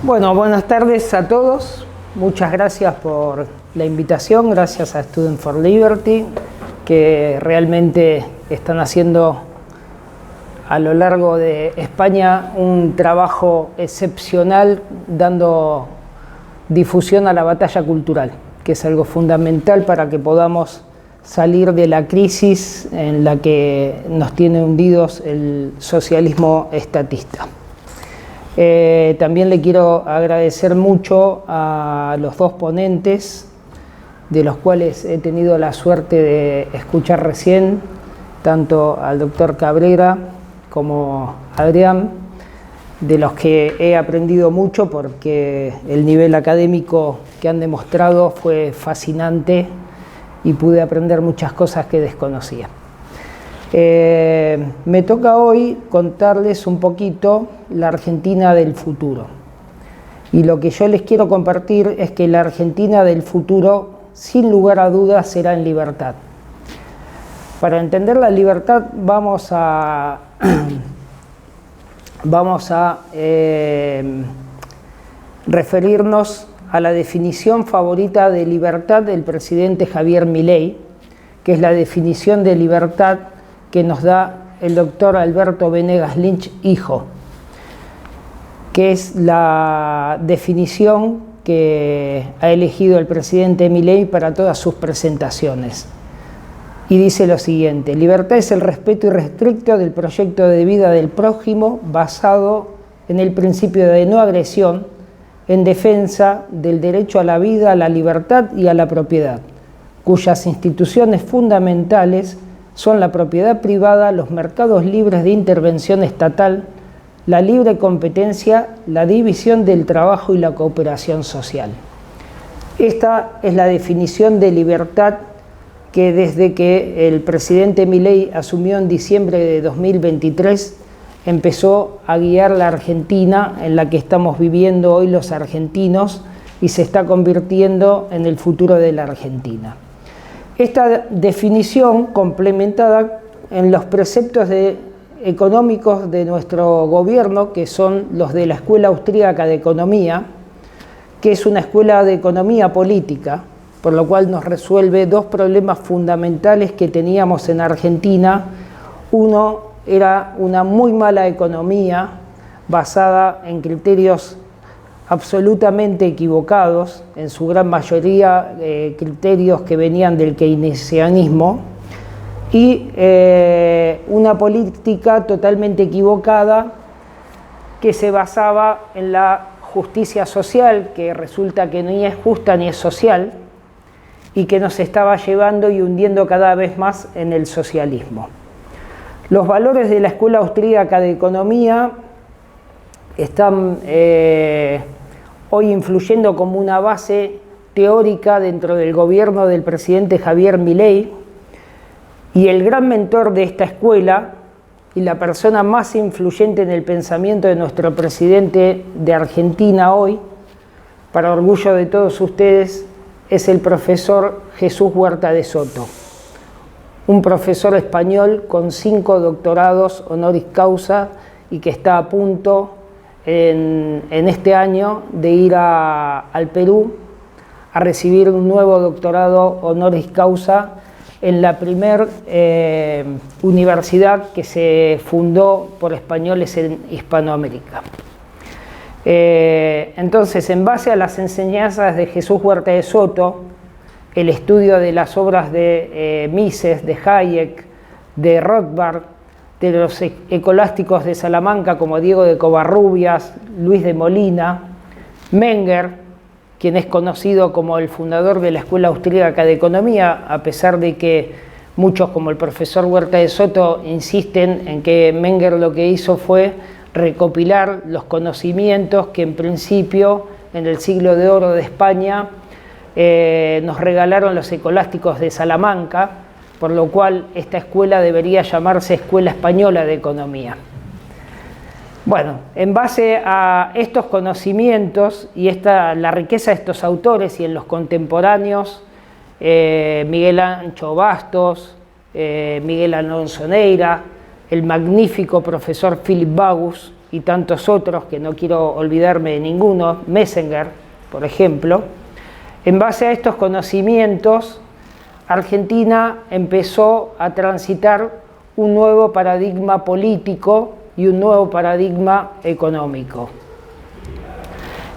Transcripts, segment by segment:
Bueno, buenas tardes a todos. Muchas gracias por la invitación. Gracias a Students for Liberty, que realmente están haciendo a lo largo de España un trabajo excepcional, dando difusión a la batalla cultural, que es algo fundamental para que podamos salir de la crisis en la que nos tiene hundidos el socialismo estatista. También le quiero agradecer mucho a los dos ponentes, de los cuales he tenido la suerte de escuchar recién, tanto al doctor Cabrera como a Adrián, de los que he aprendido mucho porque el nivel académico que han demostrado fue fascinante y pude aprender muchas cosas que desconocía. Me toca hoy contarles un poquito la Argentina del futuro. Y lo que yo les quiero compartir es que la Argentina del futuro, sin lugar a dudas, será en libertad. Para entender la libertad vamos a referirnos a la definición favorita de libertad del presidente Javier Milei, que es la definición de libertad que nos da el doctor Alberto Venegas Lynch, hijo, que es la definición que ha elegido el presidente Milei para todas sus presentaciones. Y dice lo siguiente: libertad es el respeto irrestricto del proyecto de vida del prójimo basado en el principio de no agresión, en defensa del derecho a la vida, a la libertad y a la propiedad, cuyas instituciones fundamentales son la propiedad privada, los mercados libres de intervención estatal, la libre competencia, la división del trabajo y la cooperación social. Esta es la definición de libertad que desde que el presidente Milei asumió en diciembre de 2023 empezó a guiar la Argentina en la que estamos viviendo hoy los argentinos y se está convirtiendo en el futuro de la Argentina. Esta definición, complementada en los preceptos económicos de nuestro gobierno, que son los de la Escuela Austríaca de Economía, que es una escuela de economía política, por lo cual nos resuelve dos problemas fundamentales que teníamos en Argentina. Uno era una muy mala economía basada en criterios absolutamente equivocados, en su gran mayoría criterios que venían del keynesianismo, y una política totalmente equivocada que se basaba en la justicia social, que resulta que ni es justa ni es social, y que nos estaba llevando y hundiendo cada vez más en el socialismo. Los valores de la Escuela Austríaca de Economía están hoy influyendo como una base teórica dentro del gobierno del presidente Javier Milei, y el gran mentor de esta escuela y la persona más influyente en el pensamiento de nuestro presidente de Argentina hoy, para orgullo de todos ustedes, es el profesor Jesús Huerta de Soto, un profesor español con 5 doctorados honoris causa y que está a punto en este año de ir al Perú a recibir un nuevo doctorado honoris causa en la primer universidad que se fundó por españoles en Hispanoamérica. Entonces, en base a las enseñanzas de Jesús Huerta de Soto, el estudio de las obras de Mises, de Hayek, de Rothbard, de los escolásticos de Salamanca como Diego de Covarrubias, Luis de Molina, Menger, quien es conocido como el fundador de la Escuela Austríaca de Economía, a pesar de que muchos, como el profesor Huerta de Soto, insisten en que Menger lo que hizo fue recopilar los conocimientos que en principio, en el siglo de oro de España, nos regalaron los escolásticos de Salamanca, por lo cual esta escuela debería llamarse Escuela Española de Economía. Bueno, en base a estos conocimientos y la riqueza de estos autores y en los contemporáneos, Miguel Ancho Bastos, Miguel Alonso Neira, el magnífico profesor Philip Bagus, y tantos otros, que no quiero olvidarme de ninguno, Messenger, por ejemplo. En base a estos conocimientos, Argentina empezó a transitar un nuevo paradigma político y un nuevo paradigma económico,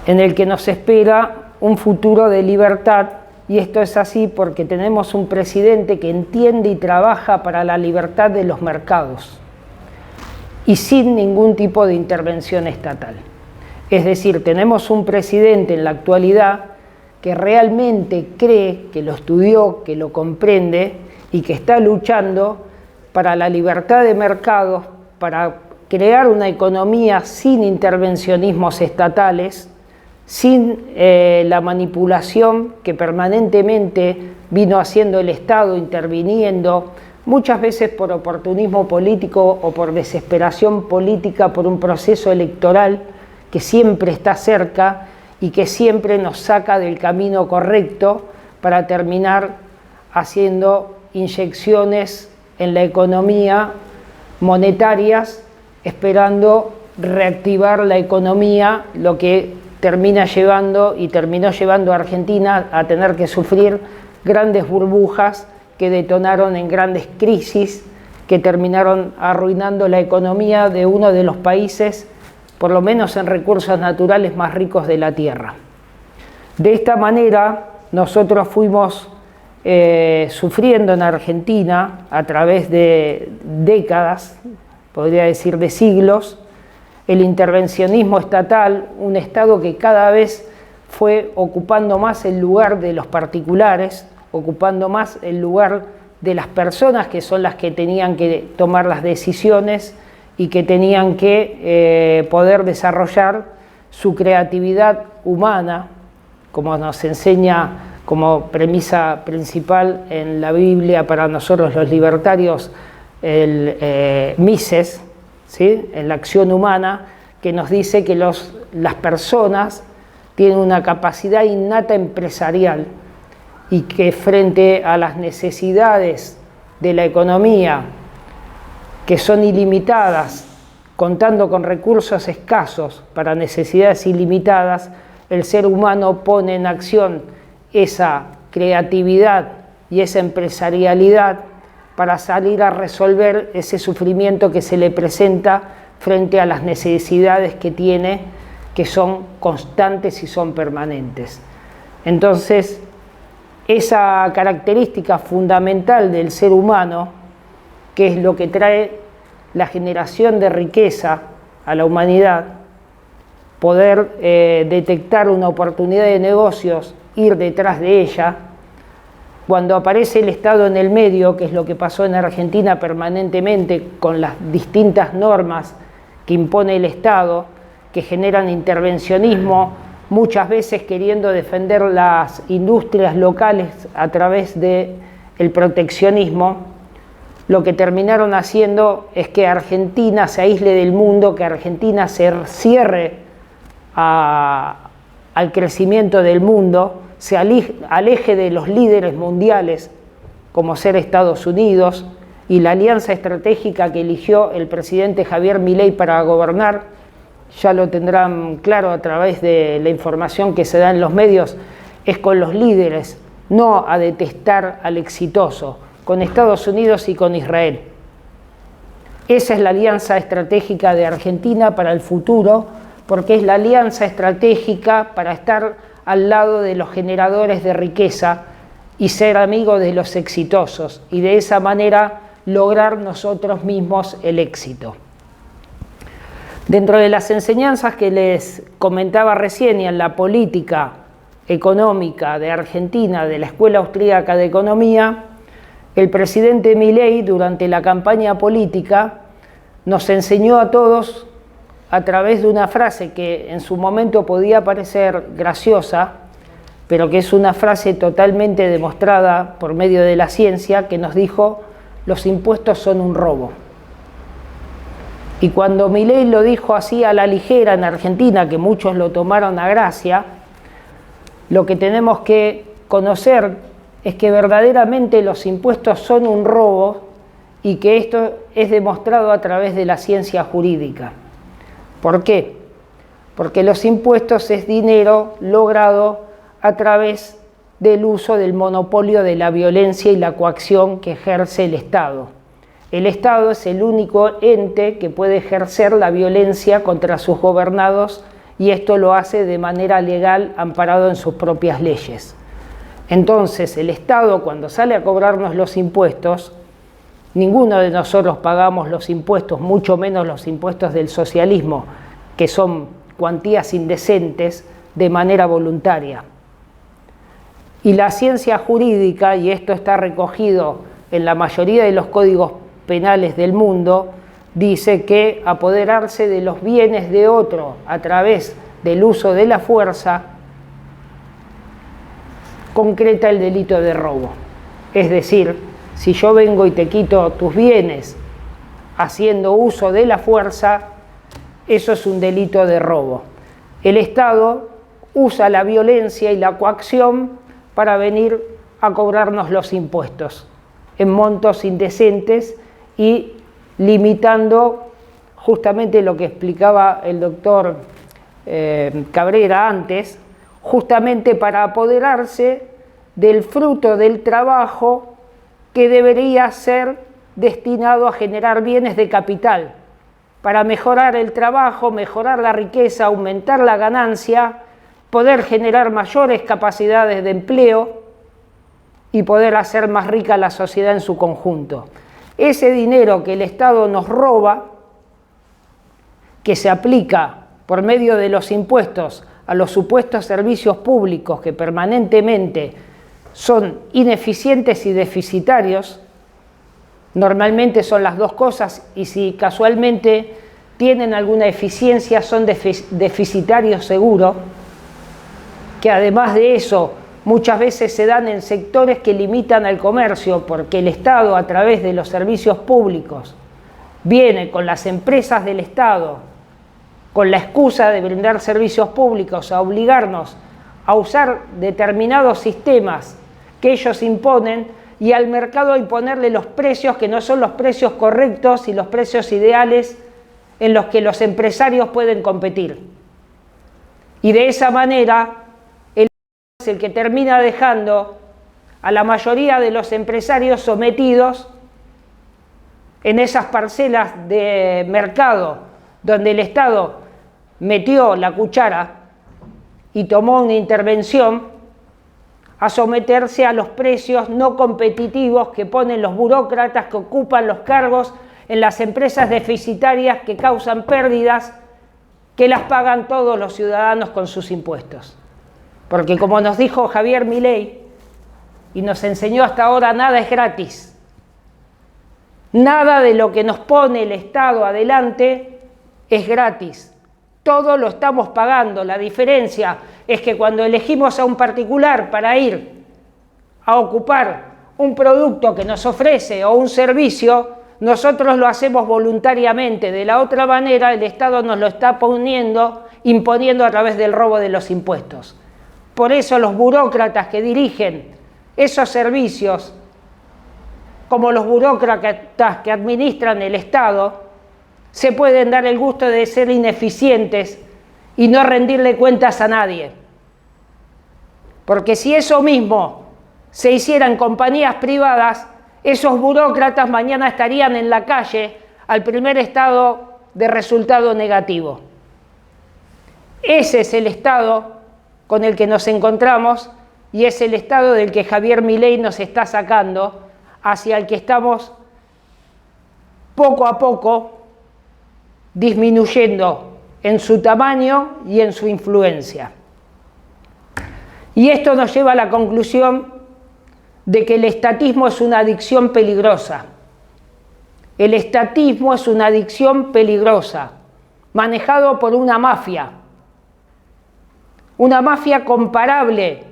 en el que nos espera un futuro de libertad, y esto es así porque tenemos un presidente que entiende y trabaja para la libertad de los mercados y sin ningún tipo de intervención estatal. Es decir, tenemos un presidente en la actualidad que realmente cree, que lo estudió, que lo comprende y que está luchando para la libertad de mercados, para crear una economía sin intervencionismos estatales, sin la manipulación que permanentemente vino haciendo el Estado, interviniendo, muchas veces por oportunismo político o por desesperación política, por un proceso electoral que siempre está cerca y que siempre nos saca del camino correcto para terminar haciendo inyecciones en la economía monetarias, esperando reactivar la economía, lo que terminó llevando a Argentina a tener que sufrir grandes burbujas que detonaron en grandes crisis, que terminaron arruinando la economía de uno de los países, por lo menos en recursos naturales, más ricos de la Tierra. De esta manera, nosotros fuimos sufriendo en Argentina, a través de décadas, podría decir de siglos, el intervencionismo estatal, un Estado que cada vez fue ocupando más el lugar de los particulares, ocupando más el lugar de las personas que son las que tenían que tomar las decisiones y que tenían que poder desarrollar su creatividad humana, como nos enseña como premisa principal en la Biblia para nosotros los libertarios, el Mises, ¿sí? En la acción humana, que nos dice que las personas tienen una capacidad innata empresarial y que frente a las necesidades de la economía, que son ilimitadas, contando con recursos escasos para necesidades ilimitadas, el ser humano pone en acción esa creatividad y esa empresarialidad para salir a resolver ese sufrimiento que se le presenta frente a las necesidades que tiene, que son constantes y son permanentes. Entonces, esa característica fundamental del ser humano, que es lo que trae la generación de riqueza a la humanidad, poder detectar una oportunidad de negocios, ir detrás de ella. Cuando aparece el Estado en el medio, que es lo que pasó en Argentina permanentemente con las distintas normas que impone el Estado, que generan intervencionismo, muchas veces queriendo defender las industrias locales a través del proteccionismo, lo que terminaron haciendo es que Argentina se aísle del mundo, que Argentina se cierre al crecimiento del mundo, se aleje de los líderes mundiales como ser Estados Unidos, y la alianza estratégica que eligió el presidente Javier Milei para gobernar, ya lo tendrán claro a través de la información que se da en los medios, es con los líderes, no a detestar al exitoso, con Estados Unidos y con Israel. Esa es la alianza estratégica de Argentina para el futuro, porque es la alianza estratégica para estar al lado de los generadores de riqueza y ser amigos de los exitosos, y de esa manera lograr nosotros mismos el éxito. Dentro de las enseñanzas que les comentaba recién y en la política económica de Argentina, de la Escuela Austríaca de Economía, el presidente Milei, durante la campaña política, nos enseñó a todos, a través de una frase que en su momento podía parecer graciosa, pero que es una frase totalmente demostrada por medio de la ciencia, que nos dijo: los impuestos son un robo. Y cuando Milei lo dijo así a la ligera en Argentina, que muchos lo tomaron a gracia, lo que tenemos que conocer es que verdaderamente los impuestos son un robo, y que esto es demostrado a través de la ciencia jurídica. ¿Por qué? Porque los impuestos es dinero logrado a través del uso del monopolio de la violencia y la coacción que ejerce el Estado. El Estado es el único ente que puede ejercer la violencia contra sus gobernados y esto lo hace de manera legal, amparado en sus propias leyes. Entonces, el Estado, cuando sale a cobrarnos los impuestos, ninguno de nosotros pagamos los impuestos, mucho menos los impuestos del socialismo, que son cuantías indecentes, de manera voluntaria. Y la ciencia jurídica, y esto está recogido en la mayoría de los códigos penales del mundo, dice que apoderarse de los bienes de otro a través del uso de la fuerza concreta el delito de robo. Es decir, si yo vengo y te quito tus bienes haciendo uso de la fuerza, eso es un delito de robo. El Estado usa la violencia y la coacción para venir a cobrarnos los impuestos en montos indecentes y limitando justamente lo que explicaba el doctor Cabrera antes, justamente para apoderarse del fruto del trabajo que debería ser destinado a generar bienes de capital, para mejorar el trabajo, mejorar la riqueza, aumentar la ganancia, poder generar mayores capacidades de empleo y poder hacer más rica la sociedad en su conjunto. Ese dinero que el Estado nos roba, que se aplica por medio de los impuestos a los supuestos servicios públicos que permanentemente son ineficientes y deficitarios, normalmente son las dos cosas, y si casualmente tienen alguna eficiencia son deficitarios seguro, que además de eso muchas veces se dan en sectores que limitan al comercio, porque el Estado, a través de los servicios públicos, viene con las empresas del Estado, con la excusa de brindar servicios públicos, a obligarnos a usar determinados sistemas que ellos imponen y al mercado a imponerle los precios que no son los precios correctos y los precios ideales en los que los empresarios pueden competir. Y de esa manera, es el que termina dejando a la mayoría de los empresarios sometidos en esas parcelas de mercado donde el Estado metió la cuchara y tomó una intervención, a someterse a los precios no competitivos que ponen los burócratas que ocupan los cargos en las empresas deficitarias que causan pérdidas que las pagan todos los ciudadanos con sus impuestos. Porque como nos dijo Javier Milei y nos enseñó hasta ahora, nada es gratis. Nada de lo que nos pone el Estado adelante es gratis. Todo lo estamos pagando. La diferencia es que cuando elegimos a un particular para ir a ocupar un producto que nos ofrece o un servicio, nosotros lo hacemos voluntariamente. De la otra manera, el Estado nos lo está imponiendo a través del robo de los impuestos. Por eso los burócratas que dirigen esos servicios, como los burócratas que administran el Estado, se pueden dar el gusto de ser ineficientes y no rendirle cuentas a nadie. Porque si eso mismo se hiciera en compañías privadas, esos burócratas mañana estarían en la calle al primer estado de resultado negativo. Ese es el estado con el que nos encontramos y es el estado del que Javier Milei nos está sacando, hacia el que estamos poco a poco disminuyendo en su tamaño y en su influencia. Y esto nos lleva a la conclusión de que el estatismo es una adicción peligrosa. El estatismo es una adicción peligrosa, manejado por una mafia comparable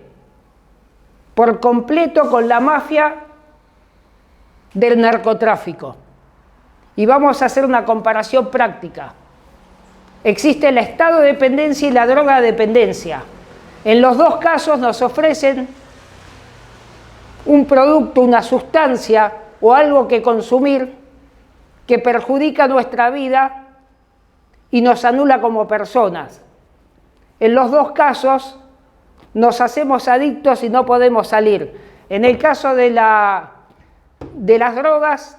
por completo con la mafia del narcotráfico. Y vamos a hacer una comparación práctica. Existe la estado-dependencia y la droga-dependencia. En los dos casos nos ofrecen un producto, una sustancia o algo que consumir que perjudica nuestra vida y nos anula como personas. En los dos casos nos hacemos adictos y no podemos salir. En el caso de las drogas,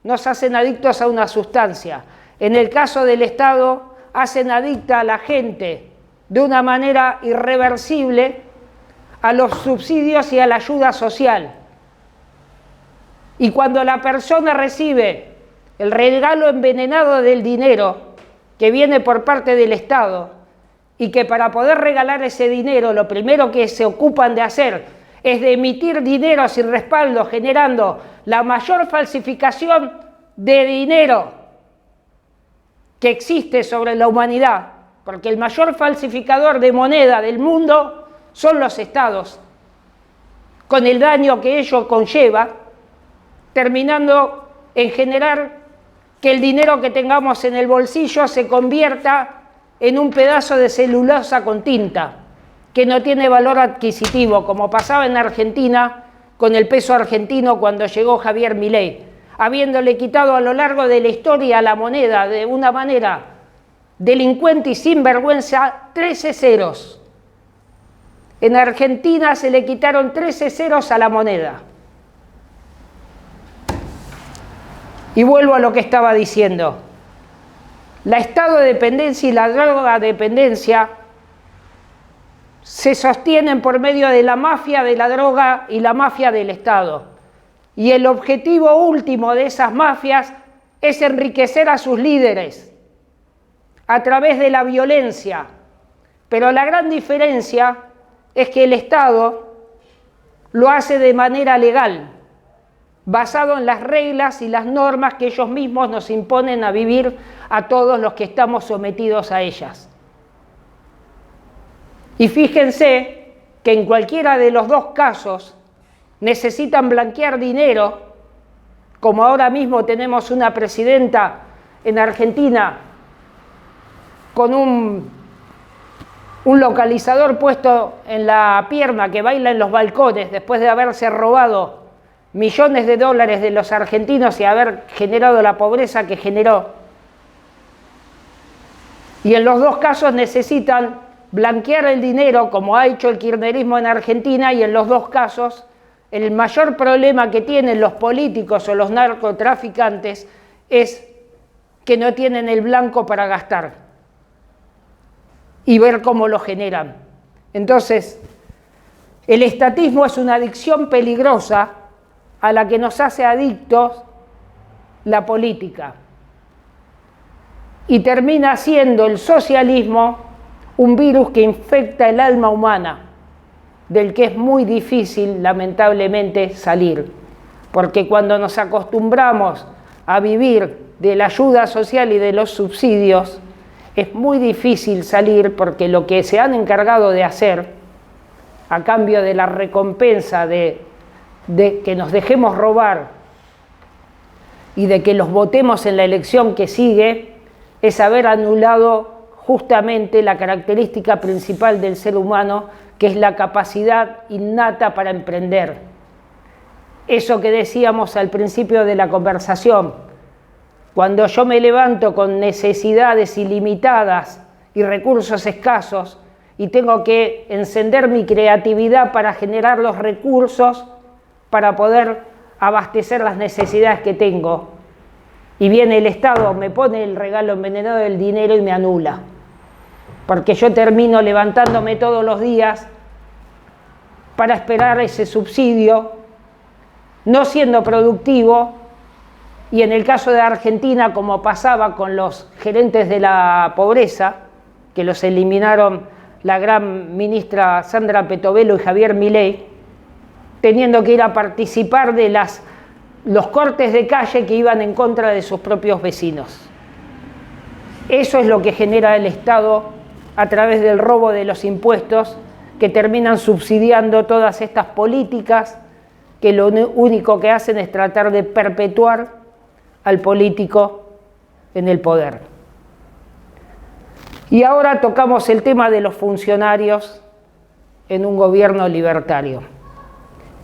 nos hacen adictos a una sustancia. En el caso del Estado, hacen adicta a la gente de una manera irreversible a los subsidios y a la ayuda social. Y cuando la persona recibe el regalo envenenado del dinero que viene por parte del Estado, y que para poder regalar ese dinero lo primero que se ocupan de hacer es de emitir dinero sin respaldo, generando la mayor falsificación de dinero que existe sobre la humanidad, porque el mayor falsificador de moneda del mundo son los estados, con el daño que ello conlleva, terminando en generar que el dinero que tengamos en el bolsillo se convierta en un pedazo de celulosa con tinta, que no tiene valor adquisitivo, como pasaba en Argentina con el peso argentino cuando llegó Javier Milei, habiéndole quitado a lo largo de la historia la moneda de una manera delincuente y sin vergüenza 13 ceros. En Argentina se le quitaron 13 ceros a la moneda. Y vuelvo a lo que estaba diciendo. La estado-dependencia y la droga-dependencia se sostienen por medio de la mafia de la droga y la mafia del Estado. Y el objetivo último de esas mafias es enriquecer a sus líderes a través de la violencia. Pero la gran diferencia es que el Estado lo hace de manera legal, basado en las reglas y las normas que ellos mismos nos imponen a vivir a todos los que estamos sometidos a ellas. Y fíjense que en cualquiera de los dos casos necesitan blanquear dinero, como ahora mismo tenemos una presidenta en Argentina con un localizador puesto en la pierna que baila en los balcones después de haberse robado millones de dólares de los argentinos y haber generado la pobreza que generó. Y en los dos casos necesitan blanquear el dinero, como ha hecho el kirchnerismo en Argentina, y en los dos casos el mayor problema que tienen los políticos o los narcotraficantes es que no tienen el blanco para gastar y ver cómo lo generan. Entonces, el estatismo es una adicción peligrosa a la que nos hace adictos la política. Y termina siendo el socialismo un virus que infecta el alma humana, del que es muy difícil, lamentablemente, salir. Porque cuando nos acostumbramos a vivir de la ayuda social y de los subsidios, es muy difícil salir, porque lo que se han encargado de hacer, a cambio de la recompensa de que nos dejemos robar y de que los votemos en la elección que sigue, es haber anulado justamente la característica principal del ser humano, que es la capacidad innata para emprender. Eso que decíamos al principio de la conversación, cuando yo me levanto con necesidades ilimitadas y recursos escasos y tengo que encender mi creatividad para generar los recursos para poder abastecer las necesidades que tengo, y viene el Estado, me pone el regalo envenenado del dinero y me anula, porque yo termino levantándome todos los días para esperar ese subsidio, no siendo productivo. Y en el caso de Argentina, como pasaba con los gerentes de la pobreza, que los eliminaron la gran ministra Sandra Petovelo y Javier Milei, teniendo que ir a participar de los cortes de calle que iban en contra de sus propios vecinos. Eso es lo que genera el Estado a través del robo de los impuestos, que terminan subsidiando todas estas políticas que lo único que hacen es tratar de perpetuar al político en el poder. Y ahora tocamos el tema de los funcionarios en un gobierno libertario.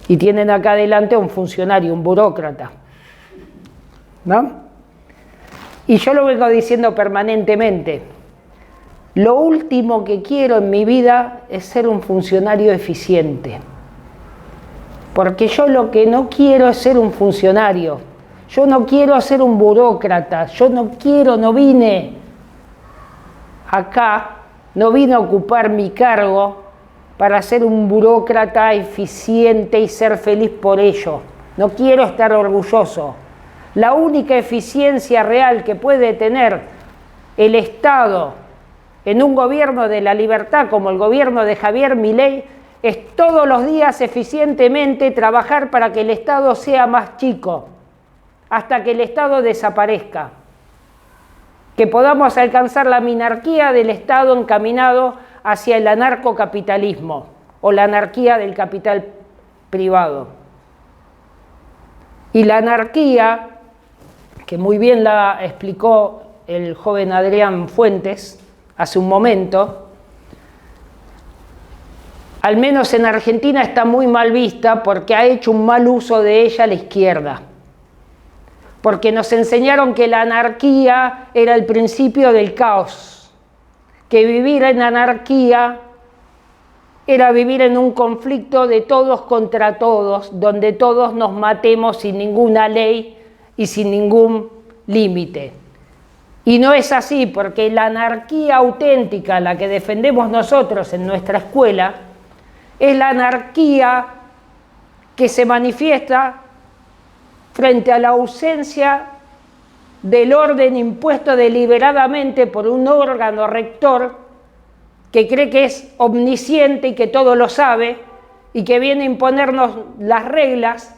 Y tienen acá adelante un funcionario, un burócrata, ¿no? Y yo lo vengo diciendo permanentemente. Lo último que quiero en mi vida es ser un funcionario eficiente. Porque yo lo que no quiero es ser un funcionario. Yo no quiero ser un burócrata. Yo no vine acá, no vine a ocupar mi cargo para ser un burócrata eficiente y ser feliz por ello. No quiero estar orgulloso. La única eficiencia real que puede tener el Estado en un gobierno de la libertad como el gobierno de Javier Milei es todos los días eficientemente trabajar para que el Estado sea más chico, hasta que el Estado desaparezca. Que podamos alcanzar la minarquía del Estado encaminado hacia el anarcocapitalismo o la anarquía del capital privado. Y la anarquía, que muy bien la explicó el joven Adrián Fuentes hace un momento, al menos en Argentina está muy mal vista porque ha hecho un mal uso de ella la izquierda. Porque nos enseñaron que la anarquía era el principio del caos, que vivir en anarquía era vivir en un conflicto de todos contra todos, donde todos nos matemos sin ninguna ley y sin ningún límite. Y no es así, porque la anarquía auténtica, la que defendemos nosotros en nuestra escuela, es la anarquía que se manifiesta frente a la ausencia del orden impuesto deliberadamente por un órgano rector que cree que es omnisciente y que todo lo sabe y que viene a imponernos las reglas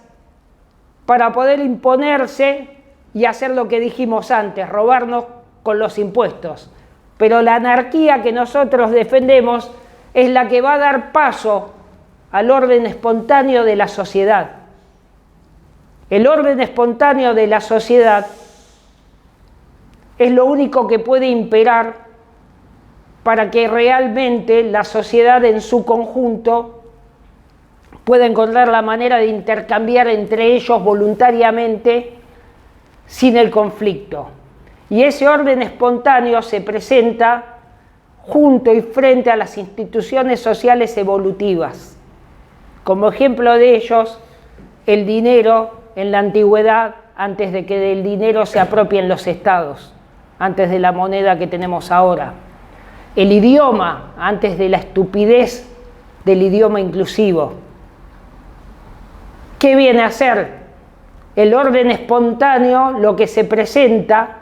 para poder imponerse y hacer lo que dijimos antes, robarnos con los impuestos. Pero la anarquía que nosotros defendemos es la que va a dar paso al orden espontáneo de la sociedad. El orden espontáneo de la sociedad es lo único que puede imperar para que realmente la sociedad en su conjunto pueda encontrar la manera de intercambiar entre ellos voluntariamente sin el conflicto. Y ese orden espontáneo se presenta junto y frente a las instituciones sociales evolutivas. Como ejemplo de ellos, el dinero en la antigüedad, antes de que del dinero se apropien los estados, antes de la moneda que tenemos ahora. El idioma, antes de la estupidez del idioma inclusivo. ¿Qué viene a ser? El orden espontáneo, lo que se presenta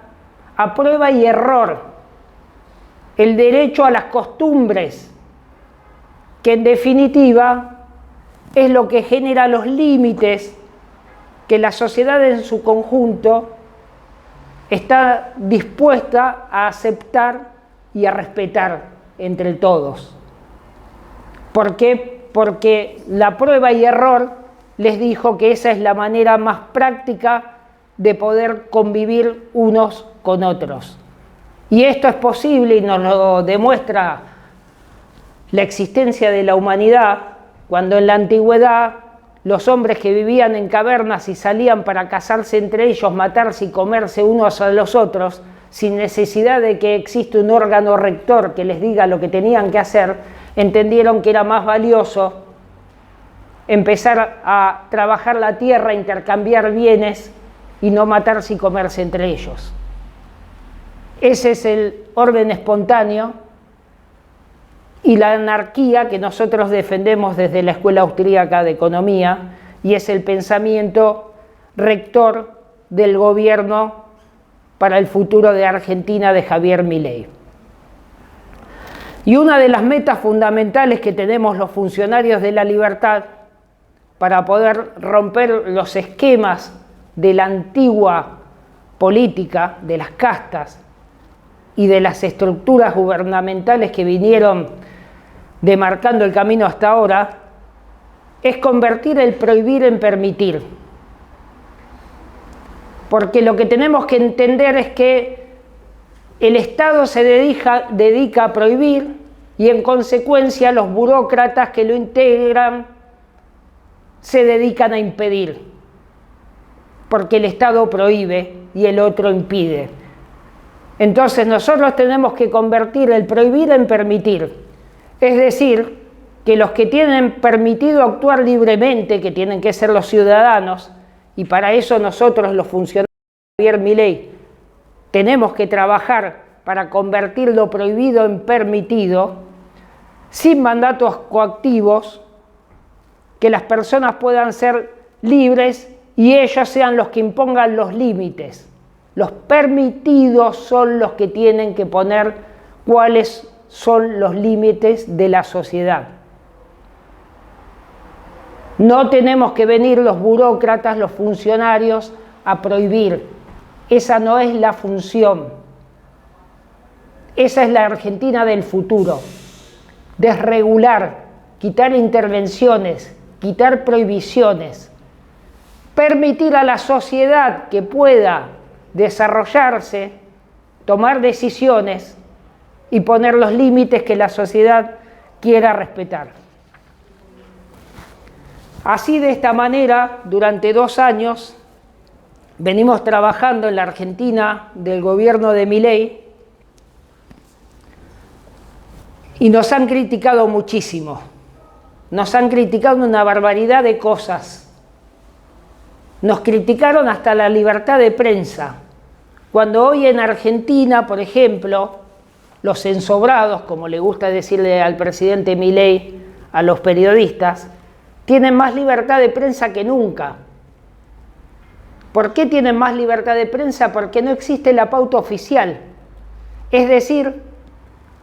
a prueba y error. El derecho a las costumbres, que en definitiva es lo que genera los límites que la sociedad en su conjunto está dispuesta a aceptar y a respetar entre todos. ¿Por qué? Porque la prueba y error les dijo que esa es la manera más práctica de poder convivir unos con otros. Y esto es posible y nos lo demuestra la existencia de la humanidad, cuando en la antigüedad los hombres que vivían en cavernas y salían para cazarse entre ellos, matarse y comerse unos a los otros, sin necesidad de que exista un órgano rector que les diga lo que tenían que hacer, entendieron que era más valioso empezar a trabajar la tierra, intercambiar bienes y no matarse y comerse entre ellos. Ese es el orden espontáneo y la anarquía que nosotros defendemos desde la Escuela Austríaca de Economía, y es el pensamiento rector del gobierno para el futuro de Argentina de Javier Milei. Y una de las metas fundamentales que tenemos los funcionarios de la libertad para poder romper los esquemas de la antigua política, de las castas y de las estructuras gubernamentales que vinieron demarcando el camino hasta ahora, es convertir el prohibir en permitir. Porque lo que tenemos que entender es que el Estado se dedica a prohibir y en consecuencia los burócratas que lo integran se dedican a impedir. Porque el Estado prohíbe y el otro impide. Entonces nosotros tenemos que convertir el prohibir en permitir. Es decir, que los que tienen permitido actuar libremente, que tienen que ser los ciudadanos, y para eso nosotros los funcionarios de Javier Milei tenemos que trabajar para convertir lo prohibido en permitido, sin mandatos coactivos, que las personas puedan ser libres y ellos sean los que impongan los límites. Los permitidos son los que tienen que poner cuáles son los límites de la sociedad. No tenemos que venir los burócratas, los funcionarios, a prohibir. Esa no es la función. Esa es la Argentina del futuro. Desregular, quitar intervenciones, quitar prohibiciones, permitir a la sociedad que pueda desarrollarse, tomar decisiones y poner los límites que la sociedad quiera respetar. Así, de esta manera, durante 2 años, venimos trabajando en la Argentina del gobierno de Milei y nos han criticado muchísimo. Nos han criticado una barbaridad de cosas. Nos criticaron hasta la libertad de prensa. Cuando hoy en Argentina, por ejemplo, los ensobrados, como le gusta decirle al presidente Milei a los periodistas, tienen más libertad de prensa que nunca. ¿Por qué tienen más libertad de prensa? Porque no existe la pauta oficial. Es decir,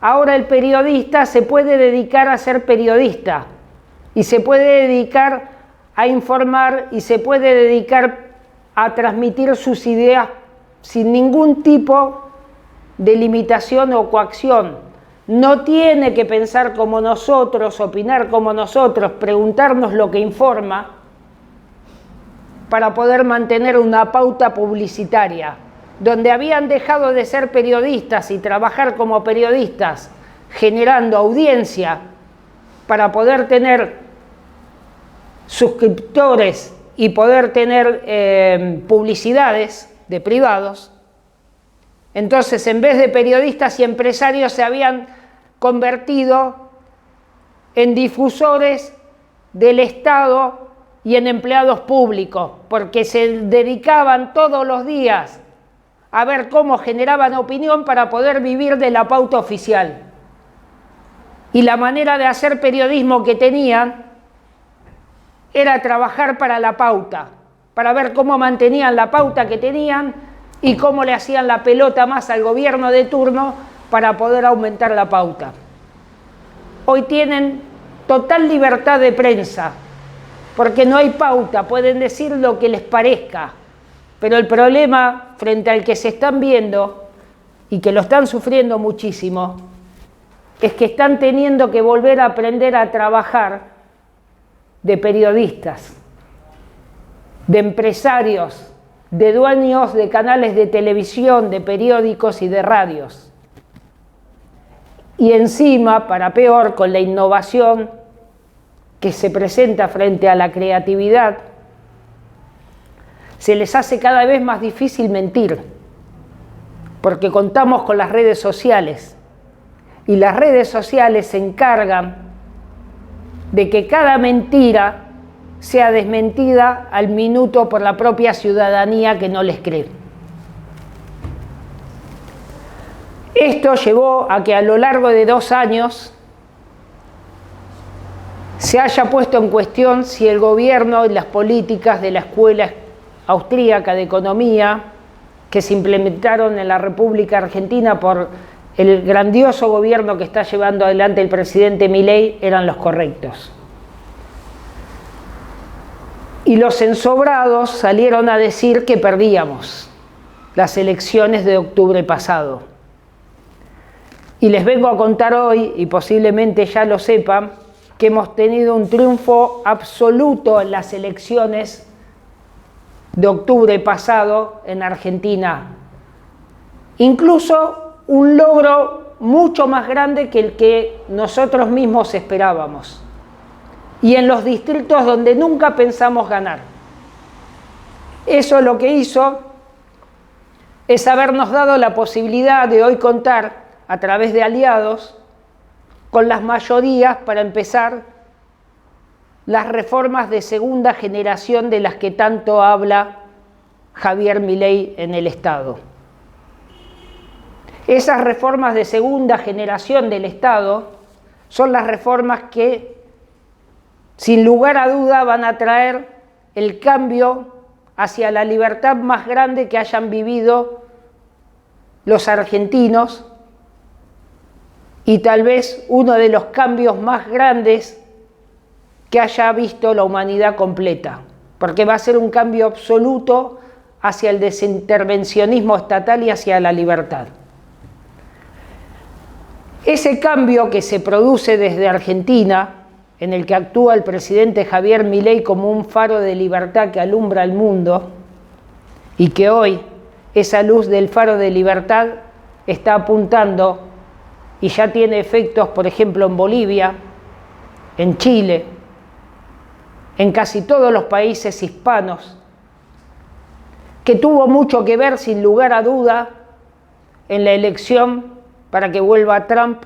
ahora el periodista se puede dedicar a ser periodista y se puede dedicar a informar y se puede dedicar a transmitir sus ideas sin ningún tipo de limitación o coacción. No tiene que pensar como nosotros, opinar como nosotros, preguntarnos lo que informa para poder mantener una pauta publicitaria. Donde habían dejado de ser periodistas y trabajar como periodistas, generando audiencia para poder tener suscriptores y poder tener publicidades de privados. Entonces, en vez de periodistas y empresarios, se habían convertido en difusores del Estado y en empleados públicos, porque se dedicaban todos los días a ver cómo generaban opinión para poder vivir de la pauta oficial. Y la manera de hacer periodismo que tenían era trabajar para la pauta, para ver cómo mantenían la pauta que tenían y cómo le hacían la pelota más al gobierno de turno para poder aumentar la pauta. Hoy tienen total libertad de prensa, porque no hay pauta, pueden decir lo que les parezca, pero el problema frente al que se están viendo y que lo están sufriendo muchísimo es que están teniendo que volver a aprender a trabajar de periodistas, de empresarios, de dueños de canales de televisión, de periódicos y de radios. Y encima, para peor, con la innovación que se presenta frente a la creatividad, se les hace cada vez más difícil mentir, porque contamos con las redes sociales, y las redes sociales se encargan de que cada mentira sea desmentida al minuto por la propia ciudadanía que no les cree. Esto llevó a que a lo largo de 2 años se haya puesto en cuestión si el gobierno y las políticas de la Escuela Austríaca de Economía que se implementaron en la República Argentina por el grandioso gobierno que está llevando adelante el presidente Milei eran los correctos. Y los ensobrados salieron a decir que perdíamos las elecciones de octubre pasado. Y les vengo a contar hoy, y posiblemente ya lo sepan, que hemos tenido un triunfo absoluto en las elecciones de octubre pasado en Argentina. Incluso un logro mucho más grande que el que nosotros mismos esperábamos. Y en los distritos donde nunca pensamos ganar. Eso lo que hizo es habernos dado la posibilidad de hoy contar, a través de aliados, con las mayorías para empezar las reformas de segunda generación de las que tanto habla Javier Milei en el Estado. Esas reformas de segunda generación del Estado son las reformas que, sin lugar a duda, van a traer el cambio hacia la libertad más grande que hayan vivido los argentinos y tal vez uno de los cambios más grandes que haya visto la humanidad completa, porque va a ser un cambio absoluto hacia el desintervencionismo estatal y hacia la libertad. Ese cambio que se produce desde Argentina, en el que actúa el presidente Javier Milei como un faro de libertad que alumbra al mundo, y que hoy esa luz del faro de libertad está apuntando y ya tiene efectos, por ejemplo, en Bolivia, en Chile, en casi todos los países hispanos, que tuvo mucho que ver, sin lugar a duda, en la elección para que vuelva Trump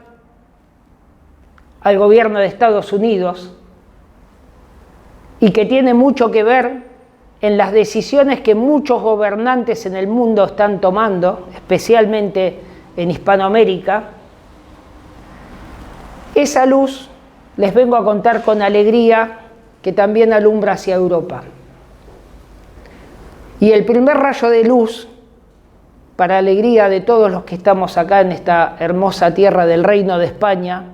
al gobierno de Estados Unidos, y que tiene mucho que ver en las decisiones que muchos gobernantes en el mundo están tomando, especialmente en Hispanoamérica. Esa luz, les vengo a contar con alegría, que también alumbra hacia Europa. Y el primer rayo de luz, para alegría de todos los que estamos acá en esta hermosa tierra del Reino de España,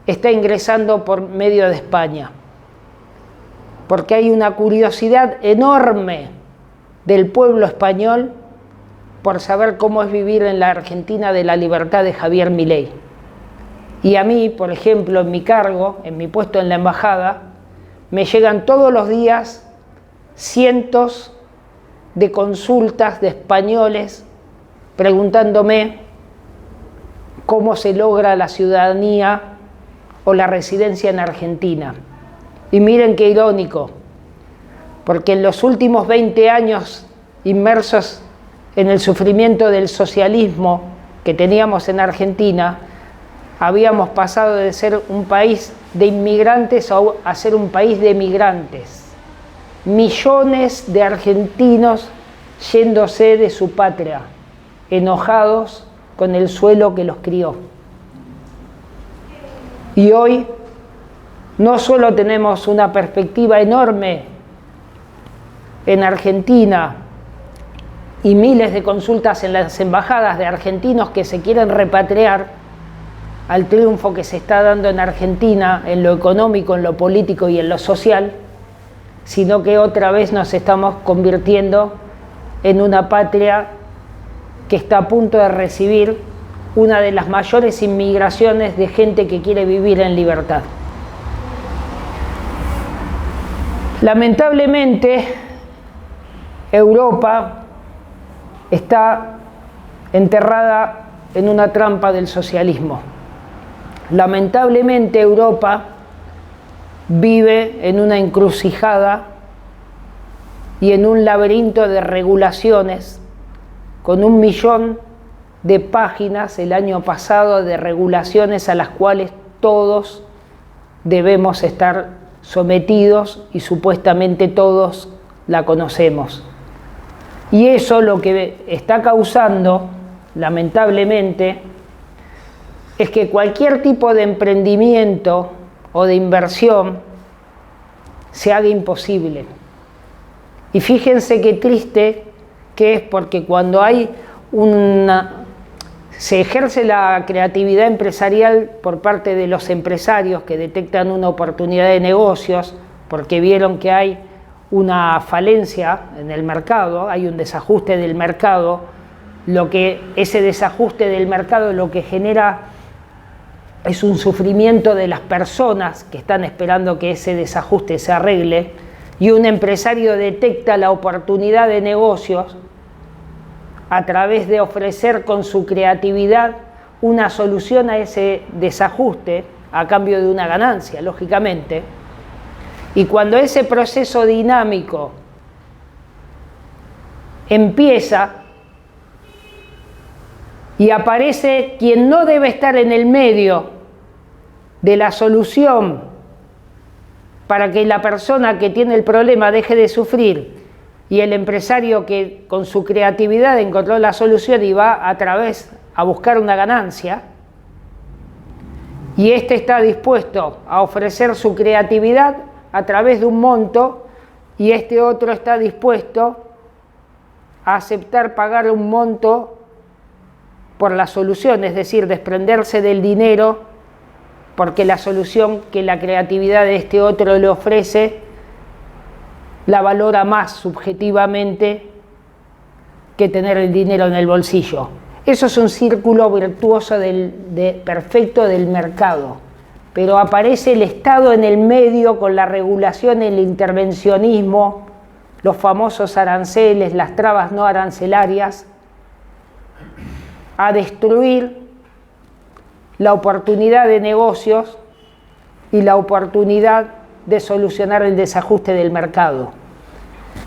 está ingresando por medio de España. Porque hay una curiosidad enorme del pueblo español por saber cómo es vivir en la Argentina de la libertad de Javier Milei. Y a mí, por ejemplo, en mi cargo, en mi puesto en la embajada, me llegan todos los días cientos de consultas de españoles preguntándome cómo se logra la ciudadanía o la residencia en Argentina. Y miren qué irónico, porque en los últimos 20 años inmersos en el sufrimiento del socialismo que teníamos en Argentina, habíamos pasado de ser un país de inmigrantes a ser un país de migrantes. Millones de argentinos yéndose de su patria, enojados con el suelo que los crió. Y hoy no solo tenemos una perspectiva enorme en Argentina y miles de consultas en las embajadas de argentinos que se quieren repatriar al triunfo que se está dando en Argentina en lo económico, en lo político y en lo social, sino que otra vez nos estamos convirtiendo en una patria que está a punto de recibir una de las mayores inmigraciones de gente que quiere vivir en libertad. Lamentablemente, Europa está enterrada en una trampa del socialismo. Lamentablemente, Europa vive en una encrucijada y en un laberinto de regulaciones, con 1 millón de páginas el año pasado de regulaciones a las cuales todos debemos estar sometidos y supuestamente todos la conocemos. Y eso lo que está causando, lamentablemente, es que cualquier tipo de emprendimiento o de inversión se haga imposible. Y fíjense qué triste que es, porque cuando se ejerce la creatividad empresarial por parte de los empresarios que detectan una oportunidad de negocios, porque vieron que hay una falencia en el mercado, hay un desajuste del mercado, ese desajuste del mercado lo que genera es un sufrimiento de las personas que están esperando que ese desajuste se arregle, y un empresario detecta la oportunidad de negocios a través de ofrecer con su creatividad una solución a ese desajuste a cambio de una ganancia, lógicamente. Y cuando ese proceso dinámico empieza, Y aparece quien no debe estar en el medio de la solución para que la persona que tiene el problema deje de sufrir, y el empresario que con su creatividad encontró la solución y va a través a buscar una ganancia, y este está dispuesto a ofrecer su creatividad a través de un monto, y este otro está dispuesto a aceptar pagar un monto por la solución, es decir, desprenderse del dinero, porque la solución que la creatividad de este otro le ofrece la valora más subjetivamente que tener el dinero en el bolsillo. Eso es un círculo virtuoso perfecto del mercado, pero aparece el Estado en el medio con la regulación, el intervencionismo, los famosos aranceles, las trabas no arancelarias, a destruir la oportunidad de negocios y la oportunidad de solucionar el desajuste del mercado.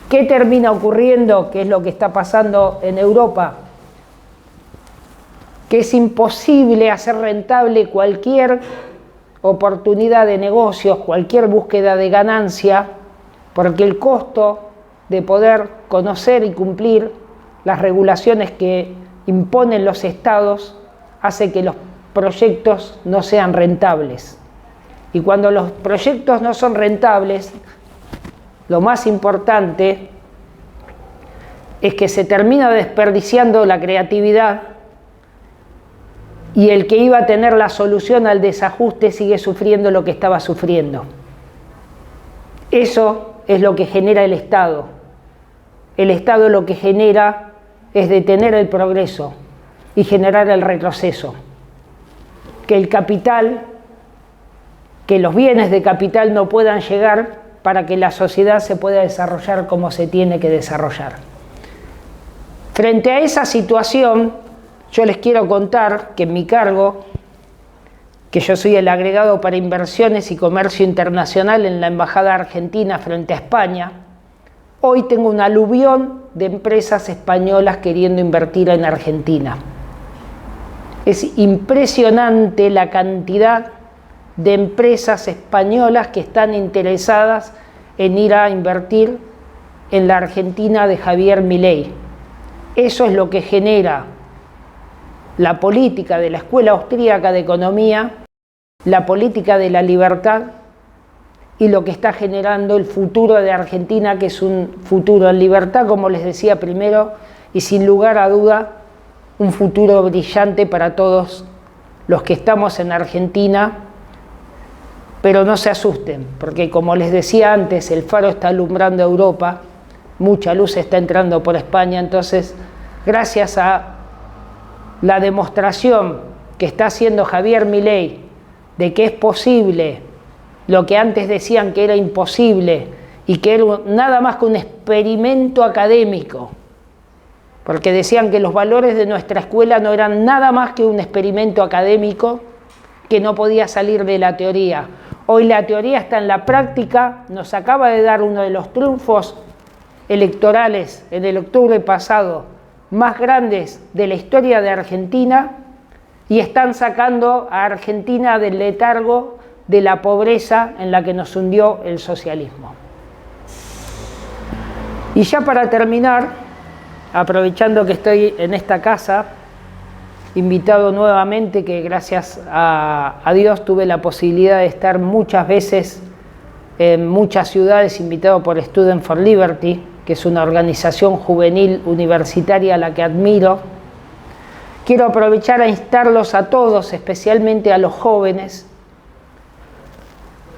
¿Qué termina ocurriendo? ¿Qué es lo que está pasando en Europa? Que es imposible hacer rentable cualquier oportunidad de negocios, cualquier búsqueda de ganancia, porque el costo de poder conocer y cumplir las regulaciones que imponen los estados hace que los proyectos no sean rentables. Y cuando los proyectos no son rentables, lo más importante es que se termina desperdiciando la creatividad, y el que iba a tener la solución al desajuste sigue sufriendo lo que estaba sufriendo. Eso es lo que genera el Estado. El Estado lo que genera es detener el progreso y generar el retroceso. Que el capital, que los bienes de capital no puedan llegar para que la sociedad se pueda desarrollar como se tiene que desarrollar. Frente a esa situación, yo les quiero contar que en mi cargo, que yo soy el agregado para inversiones y comercio internacional en la Embajada Argentina frente a España, hoy tengo un aluvión de empresas españolas queriendo invertir en Argentina. Es impresionante la cantidad de empresas españolas que están interesadas en ir a invertir en la Argentina de Javier Milei. Eso es lo que genera la política de la Escuela Austríaca de Economía, la política de la libertad y lo que está generando el futuro de Argentina, que es un futuro en libertad, como les decía primero, y sin lugar a duda, un futuro brillante para todos los que estamos en Argentina. Pero no se asusten, porque como les decía antes, el faro está alumbrando Europa, mucha luz está entrando por España, entonces gracias a la demostración que está haciendo Javier Milei de que es posible lo que antes decían que era imposible y que era nada más que un experimento académico, porque decían que los valores de nuestra escuela no eran nada más que un experimento académico que no podía salir de la teoría. Hoy la teoría está en la práctica, nos acaba de dar uno de los triunfos electorales en el octubre pasado más grandes de la historia de Argentina, y están sacando a Argentina del letargo de la pobreza en la que nos hundió el socialismo. Y ya para terminar, aprovechando que estoy en esta casa, invitado nuevamente, que gracias a Dios tuve la posibilidad de estar muchas veces en muchas ciudades, invitado por Student for Liberty, que es una organización juvenil universitaria a la que admiro. Quiero aprovechar a instarlos a todos, especialmente a los jóvenes,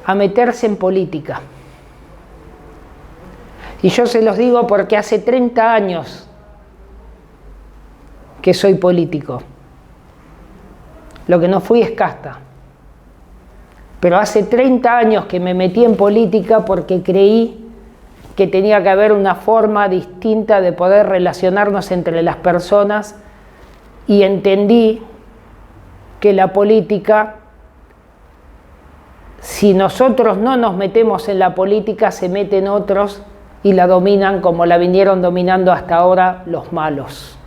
a meterse en política. Y yo se los digo porque hace 30 años que soy político. Lo que no fui es casta. Pero hace 30 años que me metí en política porque creí que tenía que haber una forma distinta de poder relacionarnos entre las personas, y entendí que la política, si nosotros no nos metemos en la política, se meten otros y la dominan como la vinieron dominando hasta ahora los malos.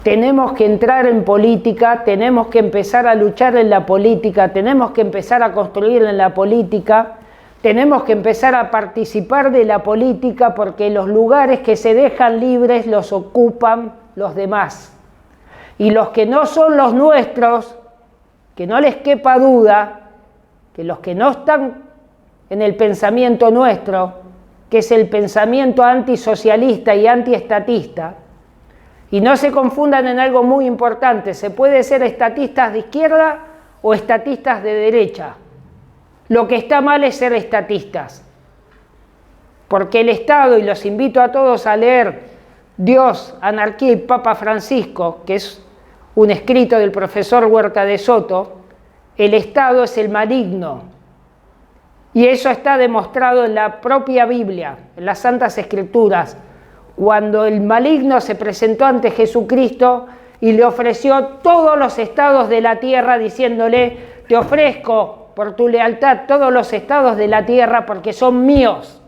Tenemos que entrar en política, tenemos que empezar a luchar en la política, tenemos que empezar a construir en la política, tenemos que empezar a participar de la política porque los lugares que se dejan libres los ocupan los demás. Y los que no son los nuestros, que no les quepa duda, que los que no están en el pensamiento nuestro, que es el pensamiento antisocialista y antiestatista, y no se confundan en algo muy importante, se puede ser estatistas de izquierda o estatistas de derecha. Lo que está mal es ser estatistas, porque el Estado, y los invito a todos a leer Dios, Anarquía y Papa Francisco, que es un escrito del profesor Huerta de Soto, el Estado es el maligno. Y eso está demostrado en la propia Biblia, en las Santas Escrituras, cuando el maligno se presentó ante Jesucristo y le ofreció todos los estados de la tierra, diciéndole: te ofrezco por tu lealtad todos los estados de la tierra porque son míos.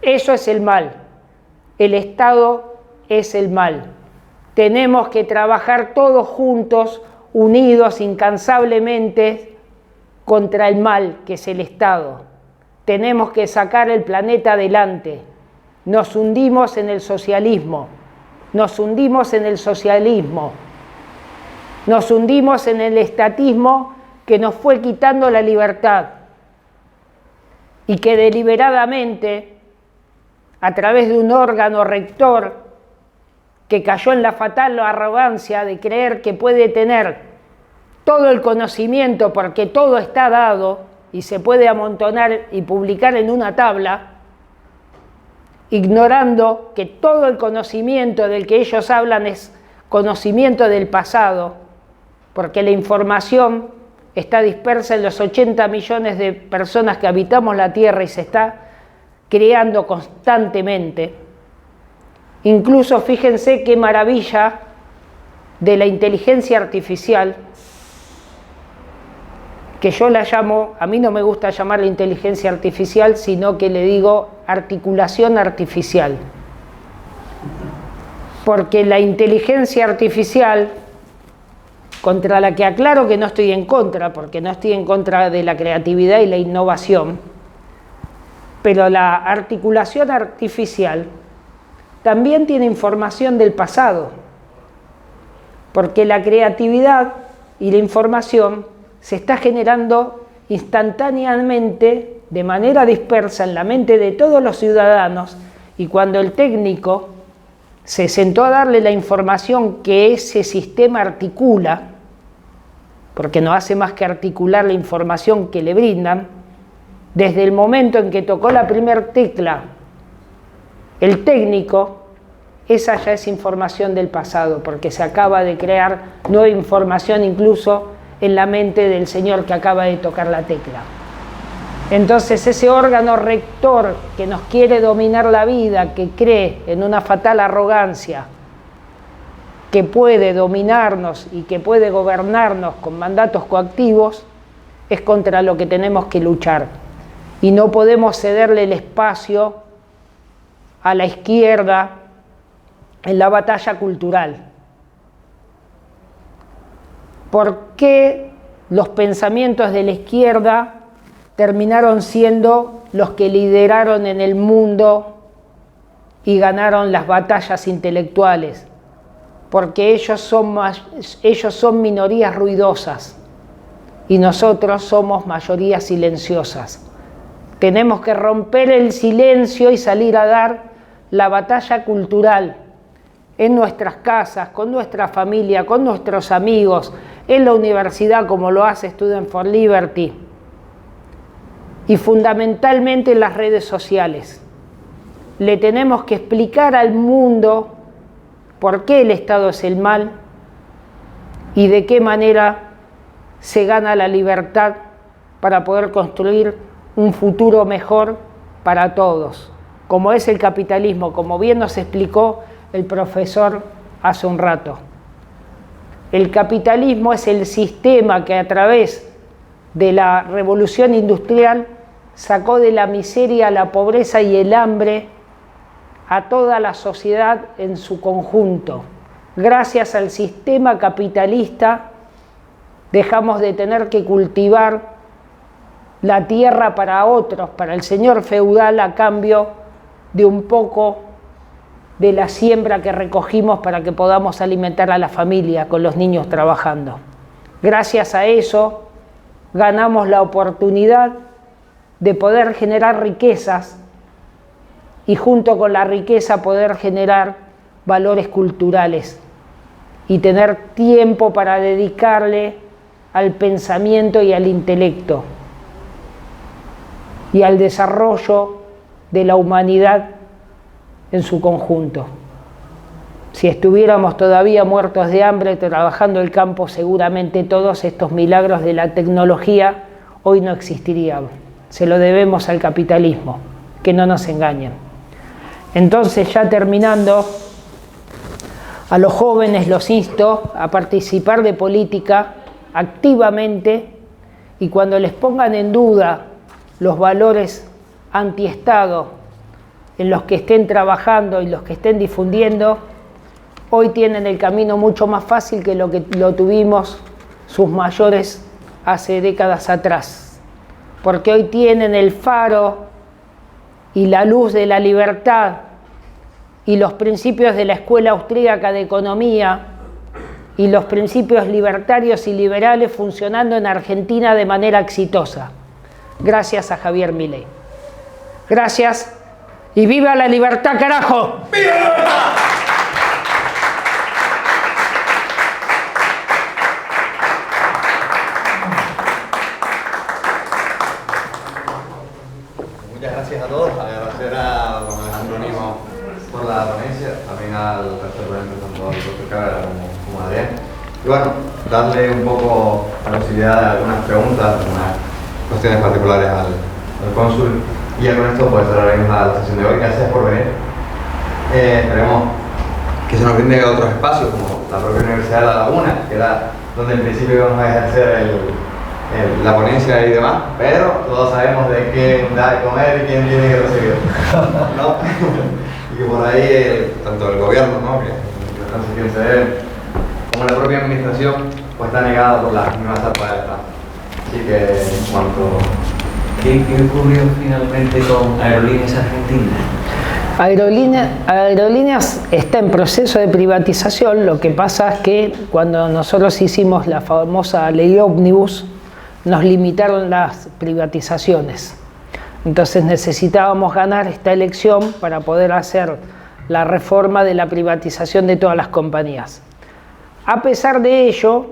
Eso es el mal. El Estado es el mal. Tenemos que trabajar todos juntos, unidos incansablemente contra el mal que es el Estado. Tenemos que sacar el planeta adelante. Nos hundimos en el socialismo, nos hundimos en el socialismo, nos hundimos en el estatismo que nos fue quitando la libertad y que deliberadamente, a través de un órgano rector que cayó en la fatal arrogancia de creer que puede tener todo el conocimiento porque todo está dado y se puede amontonar y publicar en una tabla, ignorando que todo el conocimiento del que ellos hablan es conocimiento del pasado, porque la información está dispersa en los 80 millones de personas que habitamos la Tierra y se está creando constantemente. Incluso fíjense qué maravilla de la inteligencia artificial, que yo la llamo, a mí no me gusta llamarla inteligencia artificial, sino que le digo articulación artificial. Porque la inteligencia artificial, contra la que aclaro que no estoy en contra, porque no estoy en contra de la creatividad y la innovación, pero la articulación artificial también tiene información del pasado, porque la creatividad y la información se está generando instantáneamente, de manera dispersa en la mente de todos los ciudadanos, y cuando el técnico se sentó a darle la información que ese sistema articula, porque no hace más que articular la información que le brindan, desde el momento en que tocó la primer tecla el técnico, esa ya es información del pasado, porque se acaba de crear nueva información incluso en la mente del señor que acaba de tocar la tecla. Entonces ese órgano rector que nos quiere dominar la vida, que cree en una fatal arrogancia, que puede dominarnos y que puede gobernarnos con mandatos coactivos, es contra lo que tenemos que luchar. Y no podemos cederle el espacio a la izquierda en la batalla cultural. ¿Por qué los pensamientos de la izquierda terminaron siendo los que lideraron en el mundo y ganaron las batallas intelectuales? Porque ellos son minorías ruidosas y nosotros somos mayorías silenciosas. Tenemos que romper el silencio y salir a dar la batalla cultural en nuestras casas, con nuestra familia, con nuestros amigos, en la universidad como lo hace Students for Liberty y fundamentalmente en las redes sociales. Le tenemos que explicar al mundo por qué el Estado es el mal y de qué manera se gana la libertad para poder construir un futuro mejor para todos, como es el capitalismo, como bien nos explicó el profesor hace un rato. El capitalismo es el sistema que a través de la revolución industrial sacó de la miseria, la pobreza y el hambre a toda la sociedad en su conjunto. Gracias al sistema capitalista dejamos de tener que cultivar la tierra para otros, para el señor feudal, a cambio de un poco de la siembra que recogimos para que podamos alimentar a la familia con los niños trabajando. Gracias a eso ganamos la oportunidad de poder generar riquezas y junto con la riqueza poder generar valores culturales y tener tiempo para dedicarle al pensamiento y al intelecto y al desarrollo de la humanidad en su conjunto. Si estuviéramos todavía muertos de hambre trabajando el campo, seguramente todos estos milagros de la tecnología hoy no existirían. Se lo debemos al capitalismo, que no nos engañen. Entonces, ya terminando, a los jóvenes los insto a participar de política activamente, y cuando les pongan en duda los valores antiestado en los que estén trabajando y los que estén difundiendo, hoy tienen el camino mucho más fácil que lo tuvimos sus mayores hace décadas atrás, porque hoy tienen el faro y la luz de la libertad y los principios de la Escuela Austríaca de Economía y los principios libertarios y liberales funcionando en Argentina de manera exitosa, gracias a Javier Milei. Gracias y ¡viva la libertad, carajo! ¡Viva la libertad! Muchas gracias a todos, agradecer a don Alejandro Nimo por la ponencia, también al resto de ponentes, tanto al doctor Cabrera como a Adrián. Y bueno, darle un poco la posibilidad de algunas preguntas, algunas cuestiones particulares al cónsul. Y ya con esto pues cerraremos la sesión de hoy. Gracias por venir. Esperemos que se nos brinde otros espacios, como la propia Universidad de La Laguna, que era donde en principio íbamos a ejercer la ponencia y demás, pero todos sabemos de quién da de comer y quién tiene que recibir, ¿no? Y que por ahí, tanto el gobierno, ¿no?, que no sé quién se debe, como la propia administración, pues está negada por las mismas etapas del Estado. Así que, en cuanto... ¿Qué ocurrió finalmente con Aerolíneas Argentinas? Aerolíneas está en proceso de privatización. Lo que pasa es que cuando nosotros hicimos la famosa ley ómnibus, nos limitaron las privatizaciones. Entonces necesitábamos ganar esta elección para poder hacer la reforma de la privatización de todas las compañías. A pesar de ello,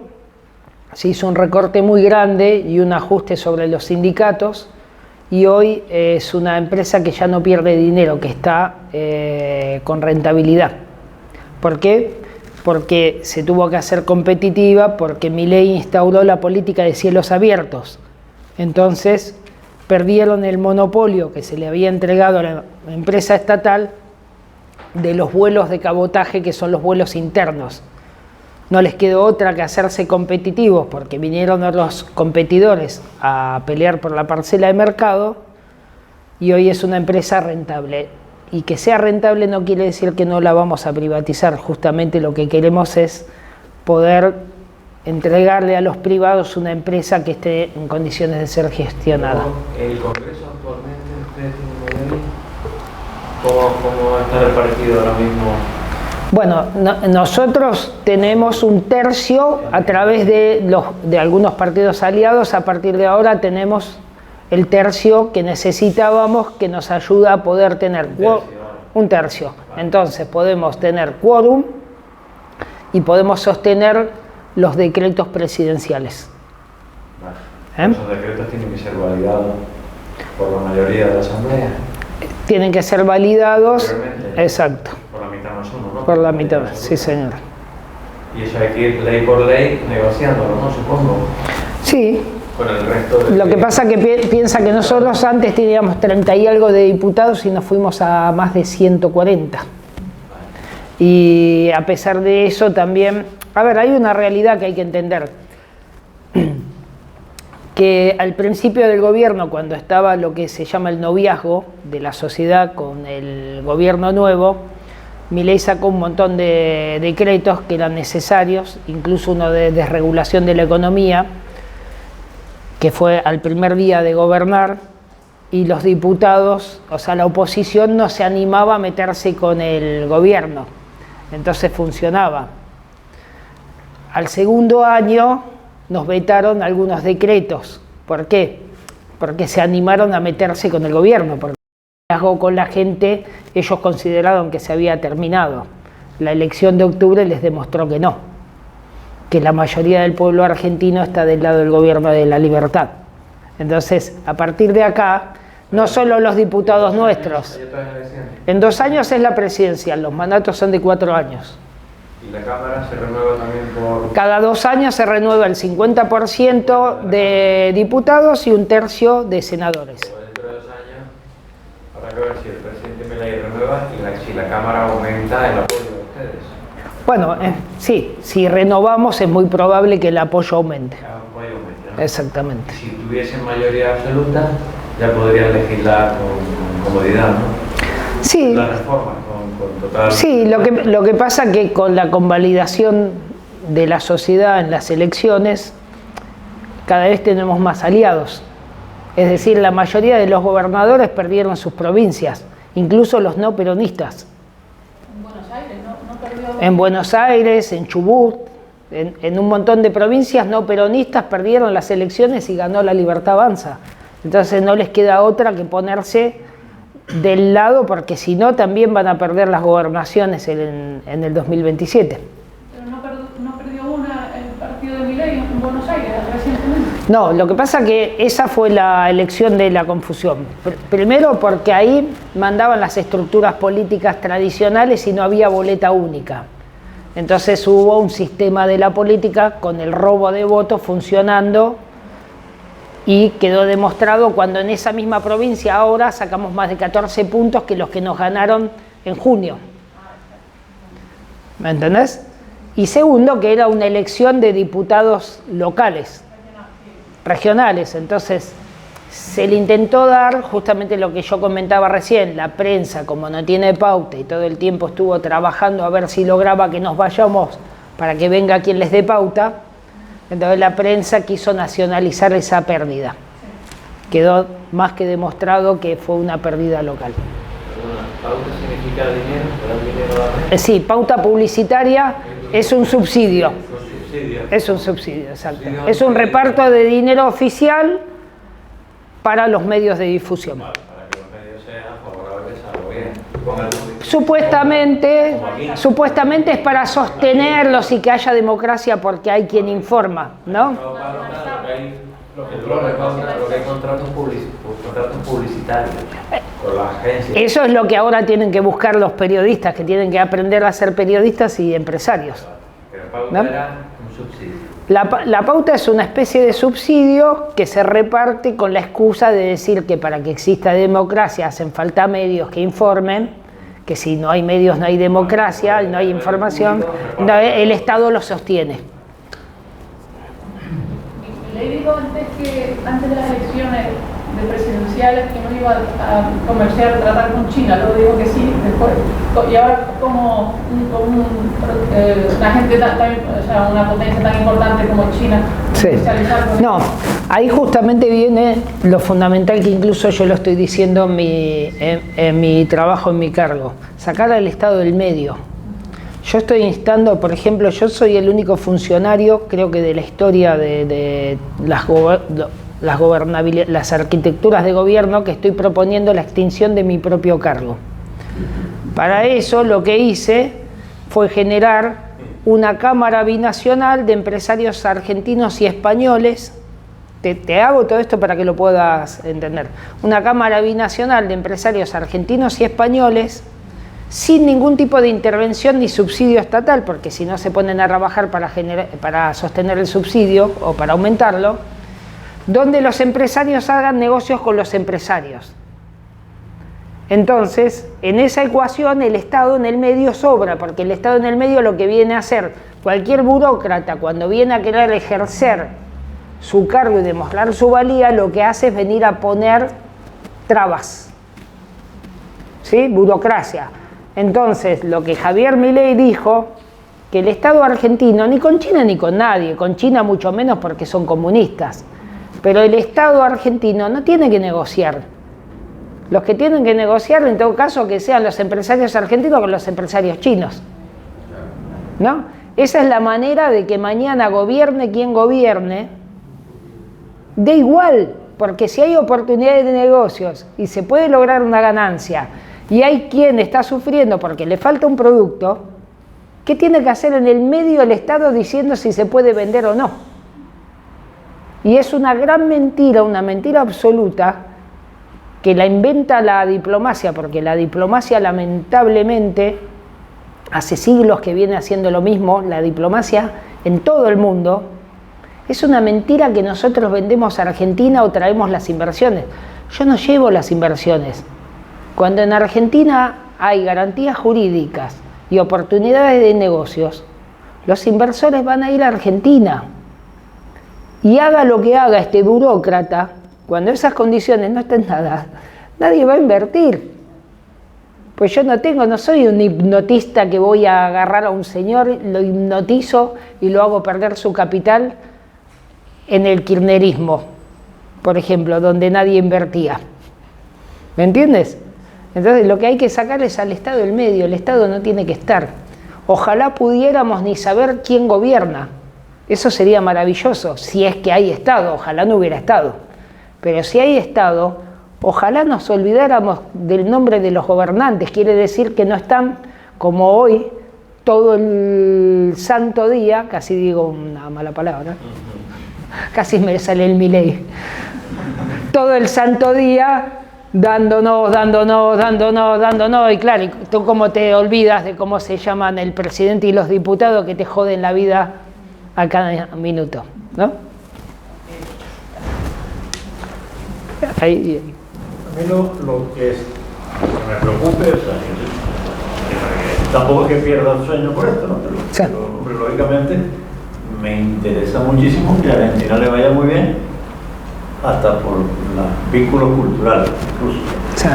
se hizo un recorte muy grande y un ajuste sobre los sindicatos, y hoy es una empresa que ya no pierde dinero, que está con rentabilidad. ¿Por qué? Porque se tuvo que hacer competitiva, porque Milei instauró la política de cielos abiertos. Entonces perdieron el monopolio que se le había entregado a la empresa estatal de los vuelos de cabotaje, que son los vuelos internos. No les quedó otra que hacerse competitivos, porque vinieron otros competidores a pelear por la parcela de mercado, y hoy es una empresa rentable. Y que sea rentable no quiere decir que no la vamos a privatizar. Justamente lo que queremos es poder entregarle a los privados una empresa que esté en condiciones de ser gestionada. ¿El Congreso actualmente cómo está repartido ahora mismo? Bueno, nosotros tenemos un tercio a través de algunos partidos aliados. A partir de ahora tenemos el tercio que necesitábamos, que nos ayuda a poder tener un tercio. Entonces podemos tener quórum y podemos sostener los decretos presidenciales. ¿Esos decretos tienen que ser validados por la mayoría de la Asamblea? Tienen que ser validados, exacto. Por la mitad más uno, ¿no? Por la mitad, sí, señor. Y eso hay que ir ley por ley negociándolo, ¿no? Supongo. Sí. Con el resto de... Lo que pasa es que piensa que nosotros antes teníamos 30 y algo de diputados y nos fuimos a más de 140. Y a pesar de eso también... A ver, hay una realidad que hay que entender. que al principio del gobierno, cuando estaba lo que se llama el noviazgo de la sociedad con el gobierno nuevo, Milei sacó un montón de decretos que eran necesarios, incluso uno de desregulación de la economía, que fue al primer día de gobernar, y los diputados, o sea, la oposición no se animaba a meterse con el gobierno, entonces funcionaba. Al segundo año nos vetaron algunos decretos. ¿Por qué? Porque se animaron a meterse con el gobierno, porque el liderazgo con la gente ellos consideraron que se había terminado. La elección de octubre les demostró que no, que la mayoría del pueblo argentino está del lado del gobierno de la libertad. Entonces, a partir de acá, no solo los diputados nuestros, en 2 años es la presidencial, los mandatos son de 4 años. ¿Y la Cámara se renueva también por...? Cada 2 años se renueva el 50% de diputados y 1/3 de senadores. Como dentro de 2 años, habrá que ver si el presidente Milei renueva y si la Cámara aumenta el apoyo de ustedes. Bueno, sí, si renovamos es muy probable que el apoyo aumente. El apoyo aumenta, ¿no? Exactamente. Si tuviesen mayoría absoluta, ya podrían legislar con comodidad, ¿no? Sí. La reforma con total... Sí, lo que pasa que con la convalidación de la sociedad en las elecciones, cada vez tenemos más aliados. Es decir, la mayoría de los gobernadores perdieron sus provincias, incluso los no peronistas. En Buenos Aires, ¿no perdió? En Buenos Aires, en Chubut, en un montón de provincias no peronistas perdieron las elecciones y ganó la Libertad Avanza. Entonces no les queda otra que ponerse del lado, porque si no también van a perder las gobernaciones en el 2027. Pero no perdió el partido de Milei en Buenos Aires recientemente. No, lo que pasa que esa fue la elección de la confusión. Primero porque ahí mandaban las estructuras políticas tradicionales y no había boleta única. Entonces hubo un sistema de la política con el robo de votos funcionando. Y quedó demostrado cuando en esa misma provincia ahora sacamos más de 14 puntos que los que nos ganaron en junio. ¿Me entendés? Y segundo, que era una elección de diputados locales, regionales. Entonces, se le intentó dar justamente lo que yo comentaba recién, la prensa, como no tiene pauta y todo el tiempo estuvo trabajando a ver si lograba que nos vayamos para que venga quien les dé pauta. Entonces la prensa quiso nacionalizar esa pérdida. Quedó más que demostrado que fue una pérdida local. ¿Pauta significa dinero? ¿Te dan dinero? Sí, pauta publicitaria es un subsidio. Subsidio. Es un subsidio, exacto. Es un reparto de dinero oficial para los medios de difusión. Para que los medios sean favorables al gobierno. Supuestamente es para sostenerlos y que haya democracia porque hay quien informa, ¿no? Lo que hay contratos publicitarios con la agencia. Eso es lo que ahora tienen que buscar los periodistas, que tienen que aprender a ser periodistas y empresarios. Pero pauta era un subsidio. La pauta es una especie de subsidio que se reparte con la excusa de decir que para que exista democracia hacen falta medios que informen, que si no hay medios no hay democracia, no hay información, el Estado lo sostiene. Milei dijo antes de las elecciones presidenciales que no iba a comerciar, tratar con China, luego dijo que sí, después, y ahora como una gente o sea, una potencia tan importante como China, sí. No, ahí justamente viene lo fundamental que incluso yo lo estoy diciendo en mi trabajo, en mi cargo, sacar al Estado del medio. Yo estoy instando, por ejemplo, yo soy el único funcionario, creo que de la historia de las arquitecturas de gobierno, que estoy proponiendo la extinción de mi propio cargo. Para eso lo que hice fue generar una cámara binacional de empresarios argentinos y españoles. Te hago todo esto para que lo puedas entender. Una cámara binacional de empresarios argentinos y españoles sin ningún tipo de intervención ni subsidio estatal, porque si no se ponen a trabajar para sostener el subsidio o para aumentarlo, donde los empresarios hagan negocios con los empresarios. Entonces, en esa ecuación el Estado en el medio sobra, porque el Estado en el medio lo que viene a hacer cualquier burócrata cuando viene a querer ejercer su cargo y demostrar su valía, lo que hace es venir a poner trabas, ¿sí? Burocracia. Entonces, lo que Javier Milei dijo, que el Estado argentino, ni con China ni con nadie, con China mucho menos porque son comunistas, pero el Estado argentino no tiene que negociar. Los que tienen que negociar, en todo caso, que sean los empresarios argentinos con los empresarios chinos, ¿no? Esa es la manera de que mañana gobierne quien gobierne, da igual, porque si hay oportunidades de negocios y se puede lograr una ganancia y hay quien está sufriendo porque le falta un producto, ¿qué tiene que hacer en el medio el Estado diciendo si se puede vender o no? Y es una gran mentira, una mentira absoluta, que la inventa la diplomacia, porque la diplomacia lamentablemente hace siglos que viene haciendo lo mismo, la diplomacia en todo el mundo. Es una mentira que nosotros vendemos a Argentina o traemos las inversiones. Yo no llevo las inversiones. Cuando en Argentina hay garantías jurídicas y oportunidades de negocios, los inversores van a ir a Argentina. Y haga lo que haga este burócrata, cuando esas condiciones no estén dadas, nadie va a invertir. Pues yo no soy un hipnotista que voy a agarrar a un señor, lo hipnotizo y lo hago perder su capital en el kirchnerismo, por ejemplo, donde nadie invertía. ¿Me entiendes? Entonces lo que hay que sacar es al Estado del medio, el Estado no tiene que estar. Ojalá pudiéramos ni saber quién gobierna. Eso sería maravilloso, si es que hay Estado, ojalá no hubiera Estado. Pero si hay Estado, ojalá nos olvidáramos del nombre de los gobernantes, quiere decir que no están como hoy todo el santo día, casi digo una mala palabra, casi me sale el Milei, todo el santo día dándonos, y claro, y tú como te olvidas de cómo se llaman el presidente y los diputados que te joden la vida a cada minuto, ¿no? Ahí. A mí lo que me preocupa, o sea, tampoco es que pierda el sueño por esto, ¿no? Pero lógicamente me interesa muchísimo que a Argentina le vaya muy bien, hasta por los vínculos culturales incluso. Sí.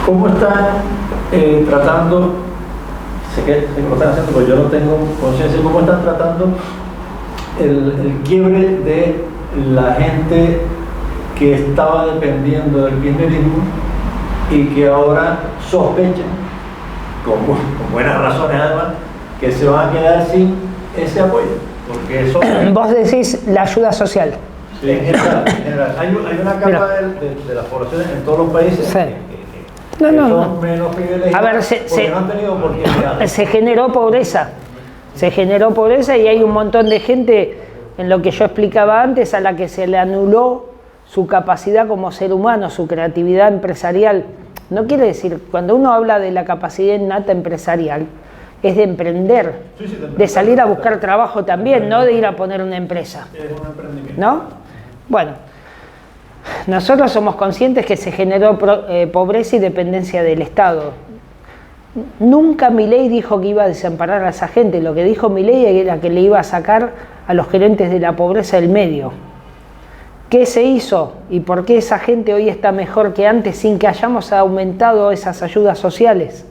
¿Cómo están tratando, sé que lo están haciendo, pero yo no tengo conciencia, cómo están tratando el quiebre de la gente que estaba dependiendo del kirchnerismo y que ahora sospechan, con buenas razones además, que se van a quedar sin ese apoyo? Porque eso, vos decís la ayuda social. Sí, en general. Hay una capa de las poblaciones en todos los países Sí. que No. son menos privilegiadas, A ver, porque no han tenido oportunidades. se generó pobreza y hay un montón de gente, en lo que yo explicaba antes, a la que se le anuló su capacidad como ser humano, su creatividad empresarial. No quiere decir, cuando uno habla de la capacidad innata empresarial, es de emprender, de salir a buscar trabajo también, no de ir a poner una empresa. Es un emprendimiento. ¿No? Bueno, nosotros somos conscientes que se generó pobreza y dependencia del Estado. Nunca Milei dijo que iba a desamparar a esa gente, lo que dijo Milei era que le iba a sacar a los gerentes de la pobreza del medio. ¿Qué se hizo y por qué esa gente hoy está mejor que antes sin que hayamos aumentado esas ayudas sociales?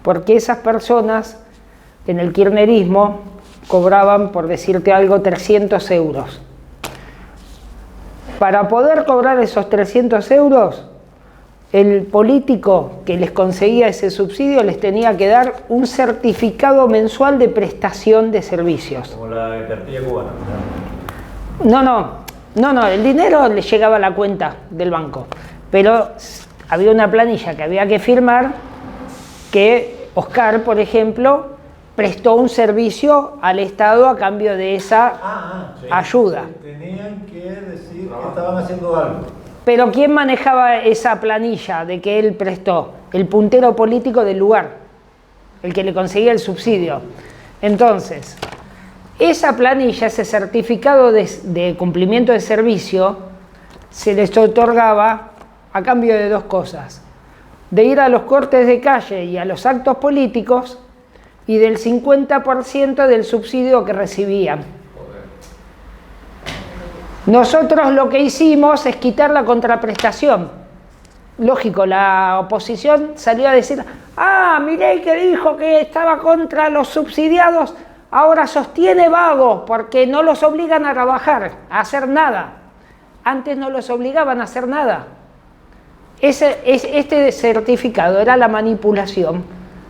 Porque esas personas en el kirchnerismo cobraban, por decirte algo, 300 euros. Para poder cobrar esos 300 euros, el político que les conseguía ese subsidio les tenía que dar un certificado mensual de prestación de servicios. Como la cartilla cubana. No, el dinero le llegaba a la cuenta del banco, pero había una planilla que había que firmar que Oscar, por ejemplo, prestó un servicio al Estado a cambio de esa Sí. ayuda. Tenían que decir que estaban haciendo algo. Pero ¿quién manejaba esa planilla de que él prestó? El puntero político del lugar, el que le conseguía el subsidio. Entonces, esa planilla, ese certificado de cumplimiento de servicio, se les otorgaba a cambio de dos cosas: de ir a los cortes de calle y a los actos políticos y del 50% del subsidio que recibían. Nosotros lo que hicimos es quitar la contraprestación. Lógico, la oposición salió a decir, Milei que dijo que estaba contra los subsidiados, ahora sostiene vagos porque no los obligan a trabajar, a hacer nada. Antes no los obligaban a hacer nada. Este certificado era la manipulación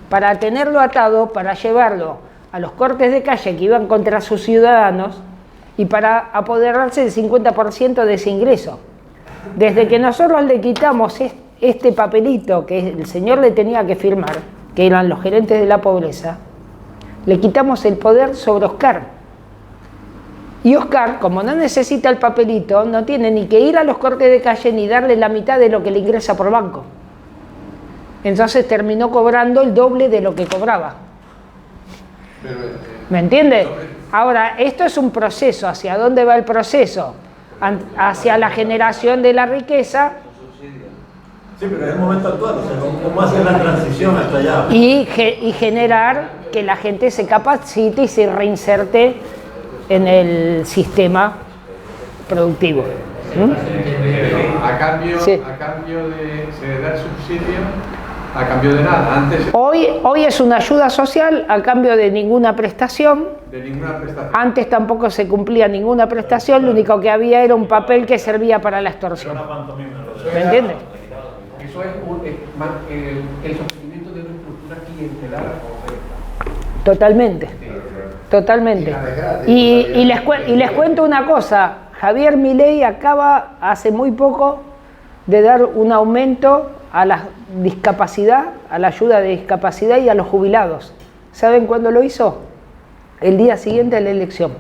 para tenerlo atado, para llevarlo a los cortes de calle que iban contra sus ciudadanos y para apoderarse del 50% de ese ingreso. Desde que nosotros le quitamos este papelito que el señor le tenía que firmar, que eran los gerentes de la pobreza, le quitamos el poder sobre Oscar. Y Oscar, como no necesita el papelito, no tiene ni que ir a los cortes de calle ni darle la mitad de lo que le ingresa por banco. Entonces terminó cobrando el doble de lo que cobraba. ¿Me entiende? Ahora, esto es un proceso. ¿Hacia dónde va el proceso? Hacia la generación de la riqueza. Sí, pero es el momento actual, o sea, ¿cómo hacer la transición hasta allá? Y generar que la gente se capacite y se reinserte en el sistema productivo. A cambio de se da el subsidio, a cambio de nada. Antes Hoy es una ayuda social a cambio de ninguna prestación. de ninguna prestación. Antes tampoco se cumplía ninguna prestación, lo único que había era un papel que servía para la extorsión. ¿Me entiendes? Eso es el sostenimiento de una estructura clientelar. Totalmente. Totalmente. Y les cuento una cosa, Javier Milei acaba hace muy poco de dar un aumento a la discapacidad, a la ayuda de discapacidad y a los jubilados. ¿Saben cuándo lo hizo? El día siguiente a la elección.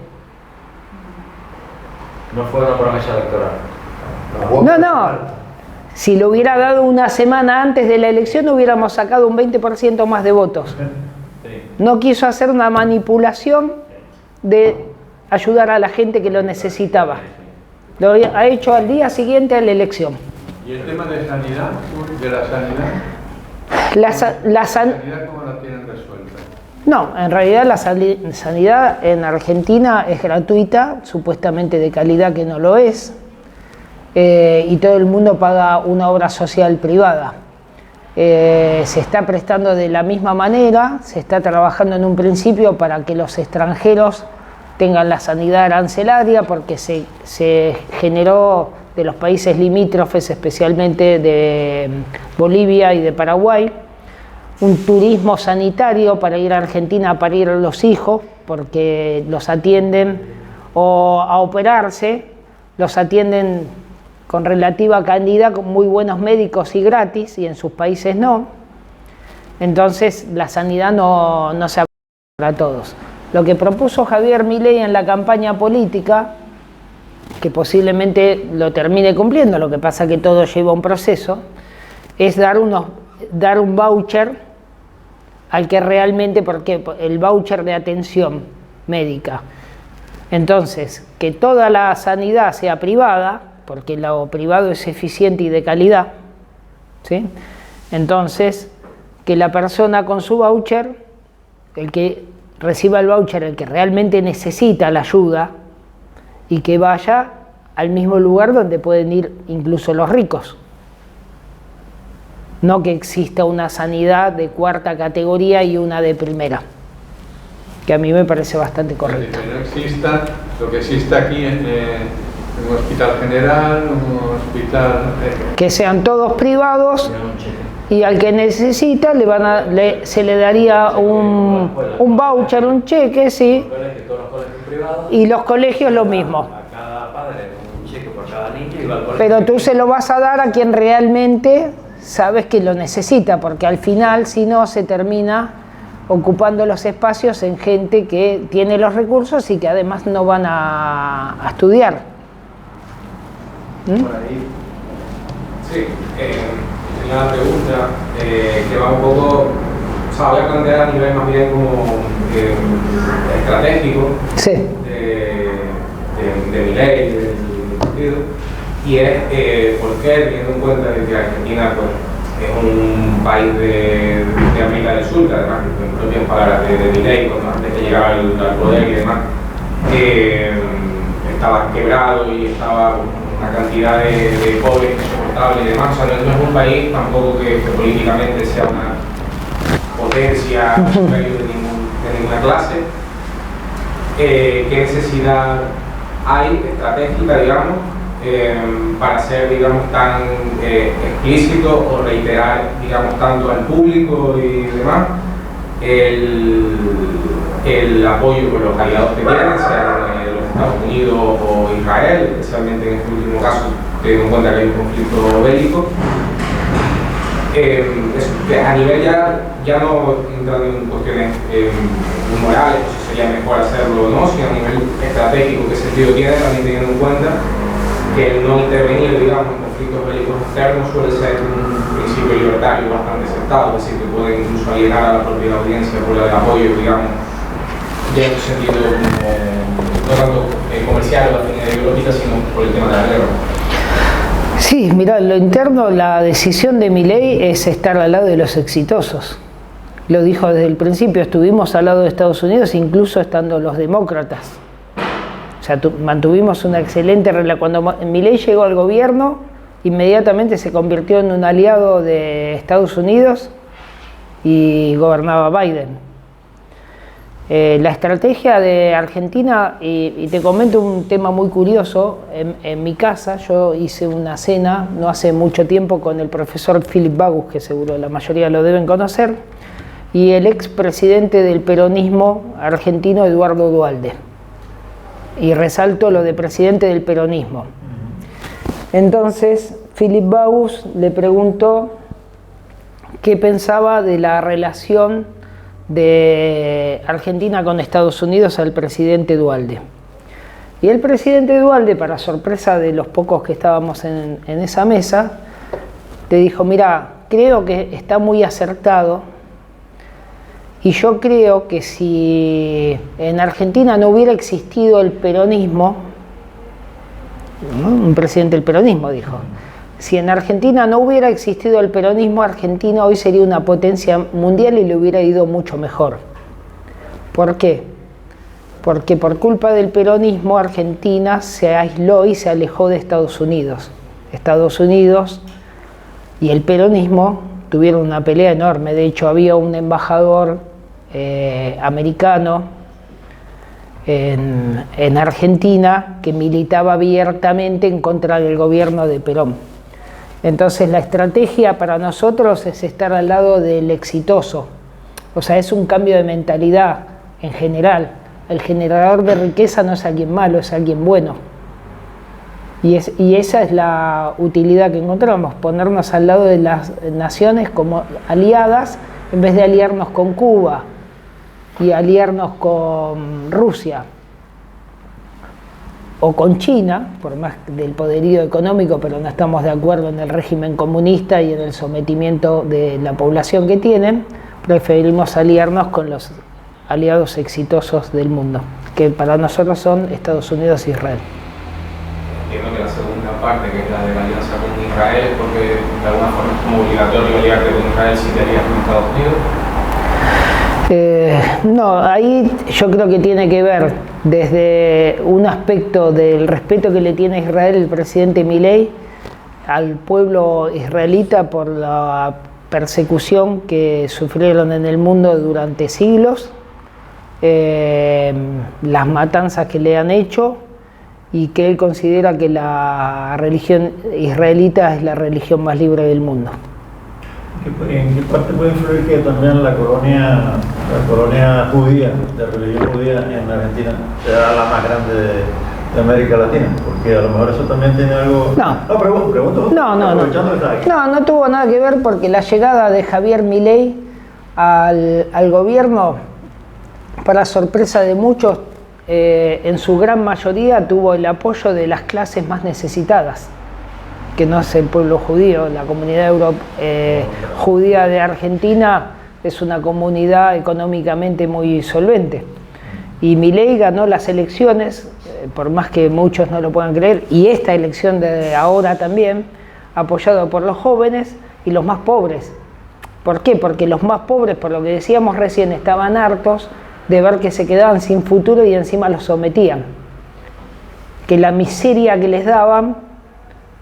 No fue una promesa electoral. No. Si lo hubiera dado una semana antes de la elección, hubiéramos sacado un 20% más de votos. No quiso hacer una manipulación de ayudar a la gente que lo necesitaba. Lo ha hecho al día siguiente a la elección. ¿Y el tema de sanidad? ¿De la sanidad? ¿La sanidad cómo la tienen resuelta? No, en realidad la sanidad en Argentina es gratuita, supuestamente de calidad que no lo es, y todo el mundo paga una obra social privada. Se está prestando de la misma manera, se está trabajando en un principio para que los extranjeros tengan la sanidad arancelaria, porque se generó de los países limítrofes, especialmente de Bolivia y de Paraguay, un turismo sanitario para ir a Argentina a parir a los hijos, porque los atienden, o a operarse, los atienden con relativa calidad, con muy buenos médicos y gratis, y en sus países no. Entonces la sanidad no se aplica para todos. Lo que propuso Javier Milei en la campaña política, que posiblemente lo termine cumpliendo, lo que pasa que todo lleva un proceso, es dar un voucher al que realmente, porque el voucher de atención médica. Entonces, que toda la sanidad sea privada, porque lo privado es eficiente y de calidad, ¿sí? Entonces, que la persona con su voucher, el que reciba el voucher, el que realmente necesita la ayuda, y que vaya al mismo lugar donde pueden ir incluso los ricos. No que exista una sanidad de cuarta categoría y una de primera, que a mí me parece bastante correcto. Que no exista lo que existe aquí en un hospital general, un hospital... Que sean todos privados, y al que necesita se le daría un voucher, un cheque, sí, y los colegios lo mismo. Pero tú se lo vas a dar a quien realmente sabes que lo necesita, porque al final, si no, se termina ocupando los espacios en gente que tiene los recursos y que además no van a estudiar. Por ahí. Sí, una pregunta que va un poco, o sea, voy a plantear a nivel más bien como estratégico Sí. de Milei, del partido, y es por qué, teniendo en cuenta que Argentina pues, es un país de América del Sur, que además, en propias palabras de Milei, cuando antes de llegar al poder y demás, estaba quebrado y estaba una cantidad de pobres insoportable y demás. O sea, no es un país tampoco que políticamente sea una potencia superior de ninguna clase. ¿Qué necesidad hay estratégica, digamos, para ser, digamos, tan explícito o reiterar, digamos, tanto al público y demás el apoyo con los aliados que tienen, sean los Estados Unidos o Israel, especialmente en este último caso, teniendo en cuenta que hay un conflicto bélico? A nivel ya no entrando en cuestiones morales, o si sería mejor hacerlo o no, sino a nivel estratégico, qué sentido tiene, también teniendo en cuenta que el no intervenir, digamos, en conflictos bélicos externos suele ser un principio libertario bastante aceptado, es decir, que puede incluso alienar a la propia audiencia por el apoyo, digamos, ya en un sentido no tanto comercial o de afinidad ideológica, sino por el tema de la guerra. Sí, mirá, en lo interno la decisión de Milei es estar al lado de los exitosos. Lo dijo desde el principio, estuvimos al lado de Estados Unidos, incluso estando los demócratas. O sea, mantuvimos una excelente relación. Cuando Milei llegó al gobierno, inmediatamente se convirtió en un aliado de Estados Unidos y gobernaba Biden. La estrategia de Argentina, y te comento un tema muy curioso, en mi casa yo hice una cena no hace mucho tiempo con el profesor Philip Bagus, que seguro la mayoría lo deben conocer, y el expresidente del peronismo argentino, Eduardo Duhalde. Y resalto lo de presidente del peronismo. Entonces Philip Bagus le preguntó qué pensaba de la relación de Argentina con Estados Unidos al presidente Duhalde. Y el presidente Duhalde, para sorpresa de los pocos que estábamos en esa mesa, te dijo: mira, creo que está muy acertado, y yo creo que si en Argentina no hubiera existido el peronismo, ¿no? Un presidente del peronismo dijo, si en Argentina no hubiera existido el peronismo, Argentina hoy sería una potencia mundial y le hubiera ido mucho mejor. ¿Por qué? Porque por culpa del peronismo Argentina se aisló y se alejó de Estados Unidos. Estados Unidos y el peronismo tuvieron una pelea enorme. De hecho, había un embajador americano en Argentina que militaba abiertamente en contra del gobierno de Perón. Entonces la estrategia para nosotros es estar al lado del exitoso. O sea, es un cambio de mentalidad en general. El generador de riqueza no es alguien malo, es alguien bueno. Y esa es la utilidad que encontramos, ponernos al lado de las naciones como aliadas en vez de aliarnos con Cuba y aliarnos con Rusia o con China, por más del poderío económico, pero no estamos de acuerdo en el régimen comunista y en el sometimiento de la población que tienen. Preferimos aliarnos con los aliados exitosos del mundo, que para nosotros son Estados Unidos e Israel. Entiendo que la segunda parte, que es la de la alianza con Israel, es porque de alguna forma es como obligatorio aliarte con Israel si te alías con Estados Unidos. No, ahí yo creo que tiene que ver desde un aspecto del respeto que le tiene a Israel el presidente Milei al pueblo israelita por la persecución que sufrieron en el mundo durante siglos, las matanzas que le han hecho, y que él considera que la religión israelita es la religión más libre del mundo. ¿En qué parte puede influir que también la colonia judía, de religión judía en Argentina, sea la más grande de América Latina? Porque a lo mejor eso también tiene algo... No, pregunto. No tuvo nada que ver, porque la llegada de Javier Milei al gobierno, para sorpresa de muchos, en su gran mayoría tuvo el apoyo de las clases más necesitadas, que no es el pueblo judío. La comunidad judía de Argentina es una comunidad económicamente muy solvente. Y Milei ganó las elecciones, por más que muchos no lo puedan creer, y esta elección de ahora también, apoyado por los jóvenes y los más pobres. ¿Por qué? Porque los más pobres, por lo que decíamos recién, estaban hartos de ver que se quedaban sin futuro y encima los sometían. que la miseria que les daban,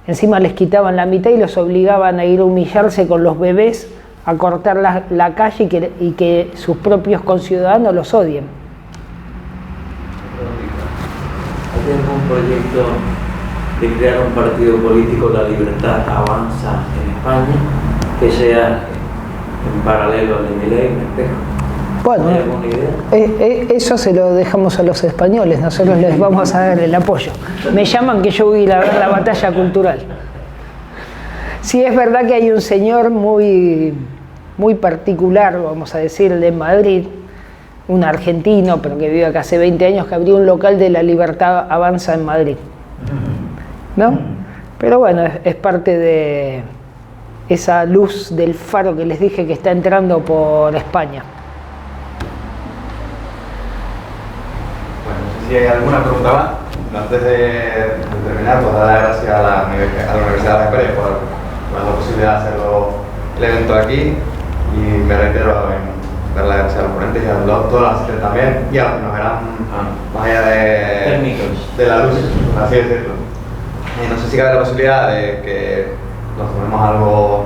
encima les quitaban la mitad y los obligaban a ir a humillarse con los bebés, a cortar la calle y que sus propios conciudadanos los odien. ¿Hay algún proyecto de crear un partido político, La Libertad Avanza en España, que sea en paralelo al de Milei, me espejo? Bueno, ¿Hay alguna idea? eso se lo dejamos a los españoles, nosotros les vamos a dar el apoyo. Me llaman que yo voy a ir a ver la batalla cultural. Sí, es verdad que hay un señor muy particular, vamos a decir, de Madrid, un argentino, pero que vive acá hace 20 años, que abrió un local de La Libertad Avanza en Madrid, ¿no? Pero bueno, es parte de esa luz del faro que les dije que está entrando por España. Bueno, no sé si hay alguna pregunta más. Antes de terminar, pues dar las gracias a la Universidad de Las Pérez por la posibilidad de hacerlo el evento aquí, y me reitero en dar las gracias a los ponentes y a todos los asistentes también, y a los que nos verán más allá de la luz, así decirlo. Y no sé si cabe la posibilidad de que nos tomemos algo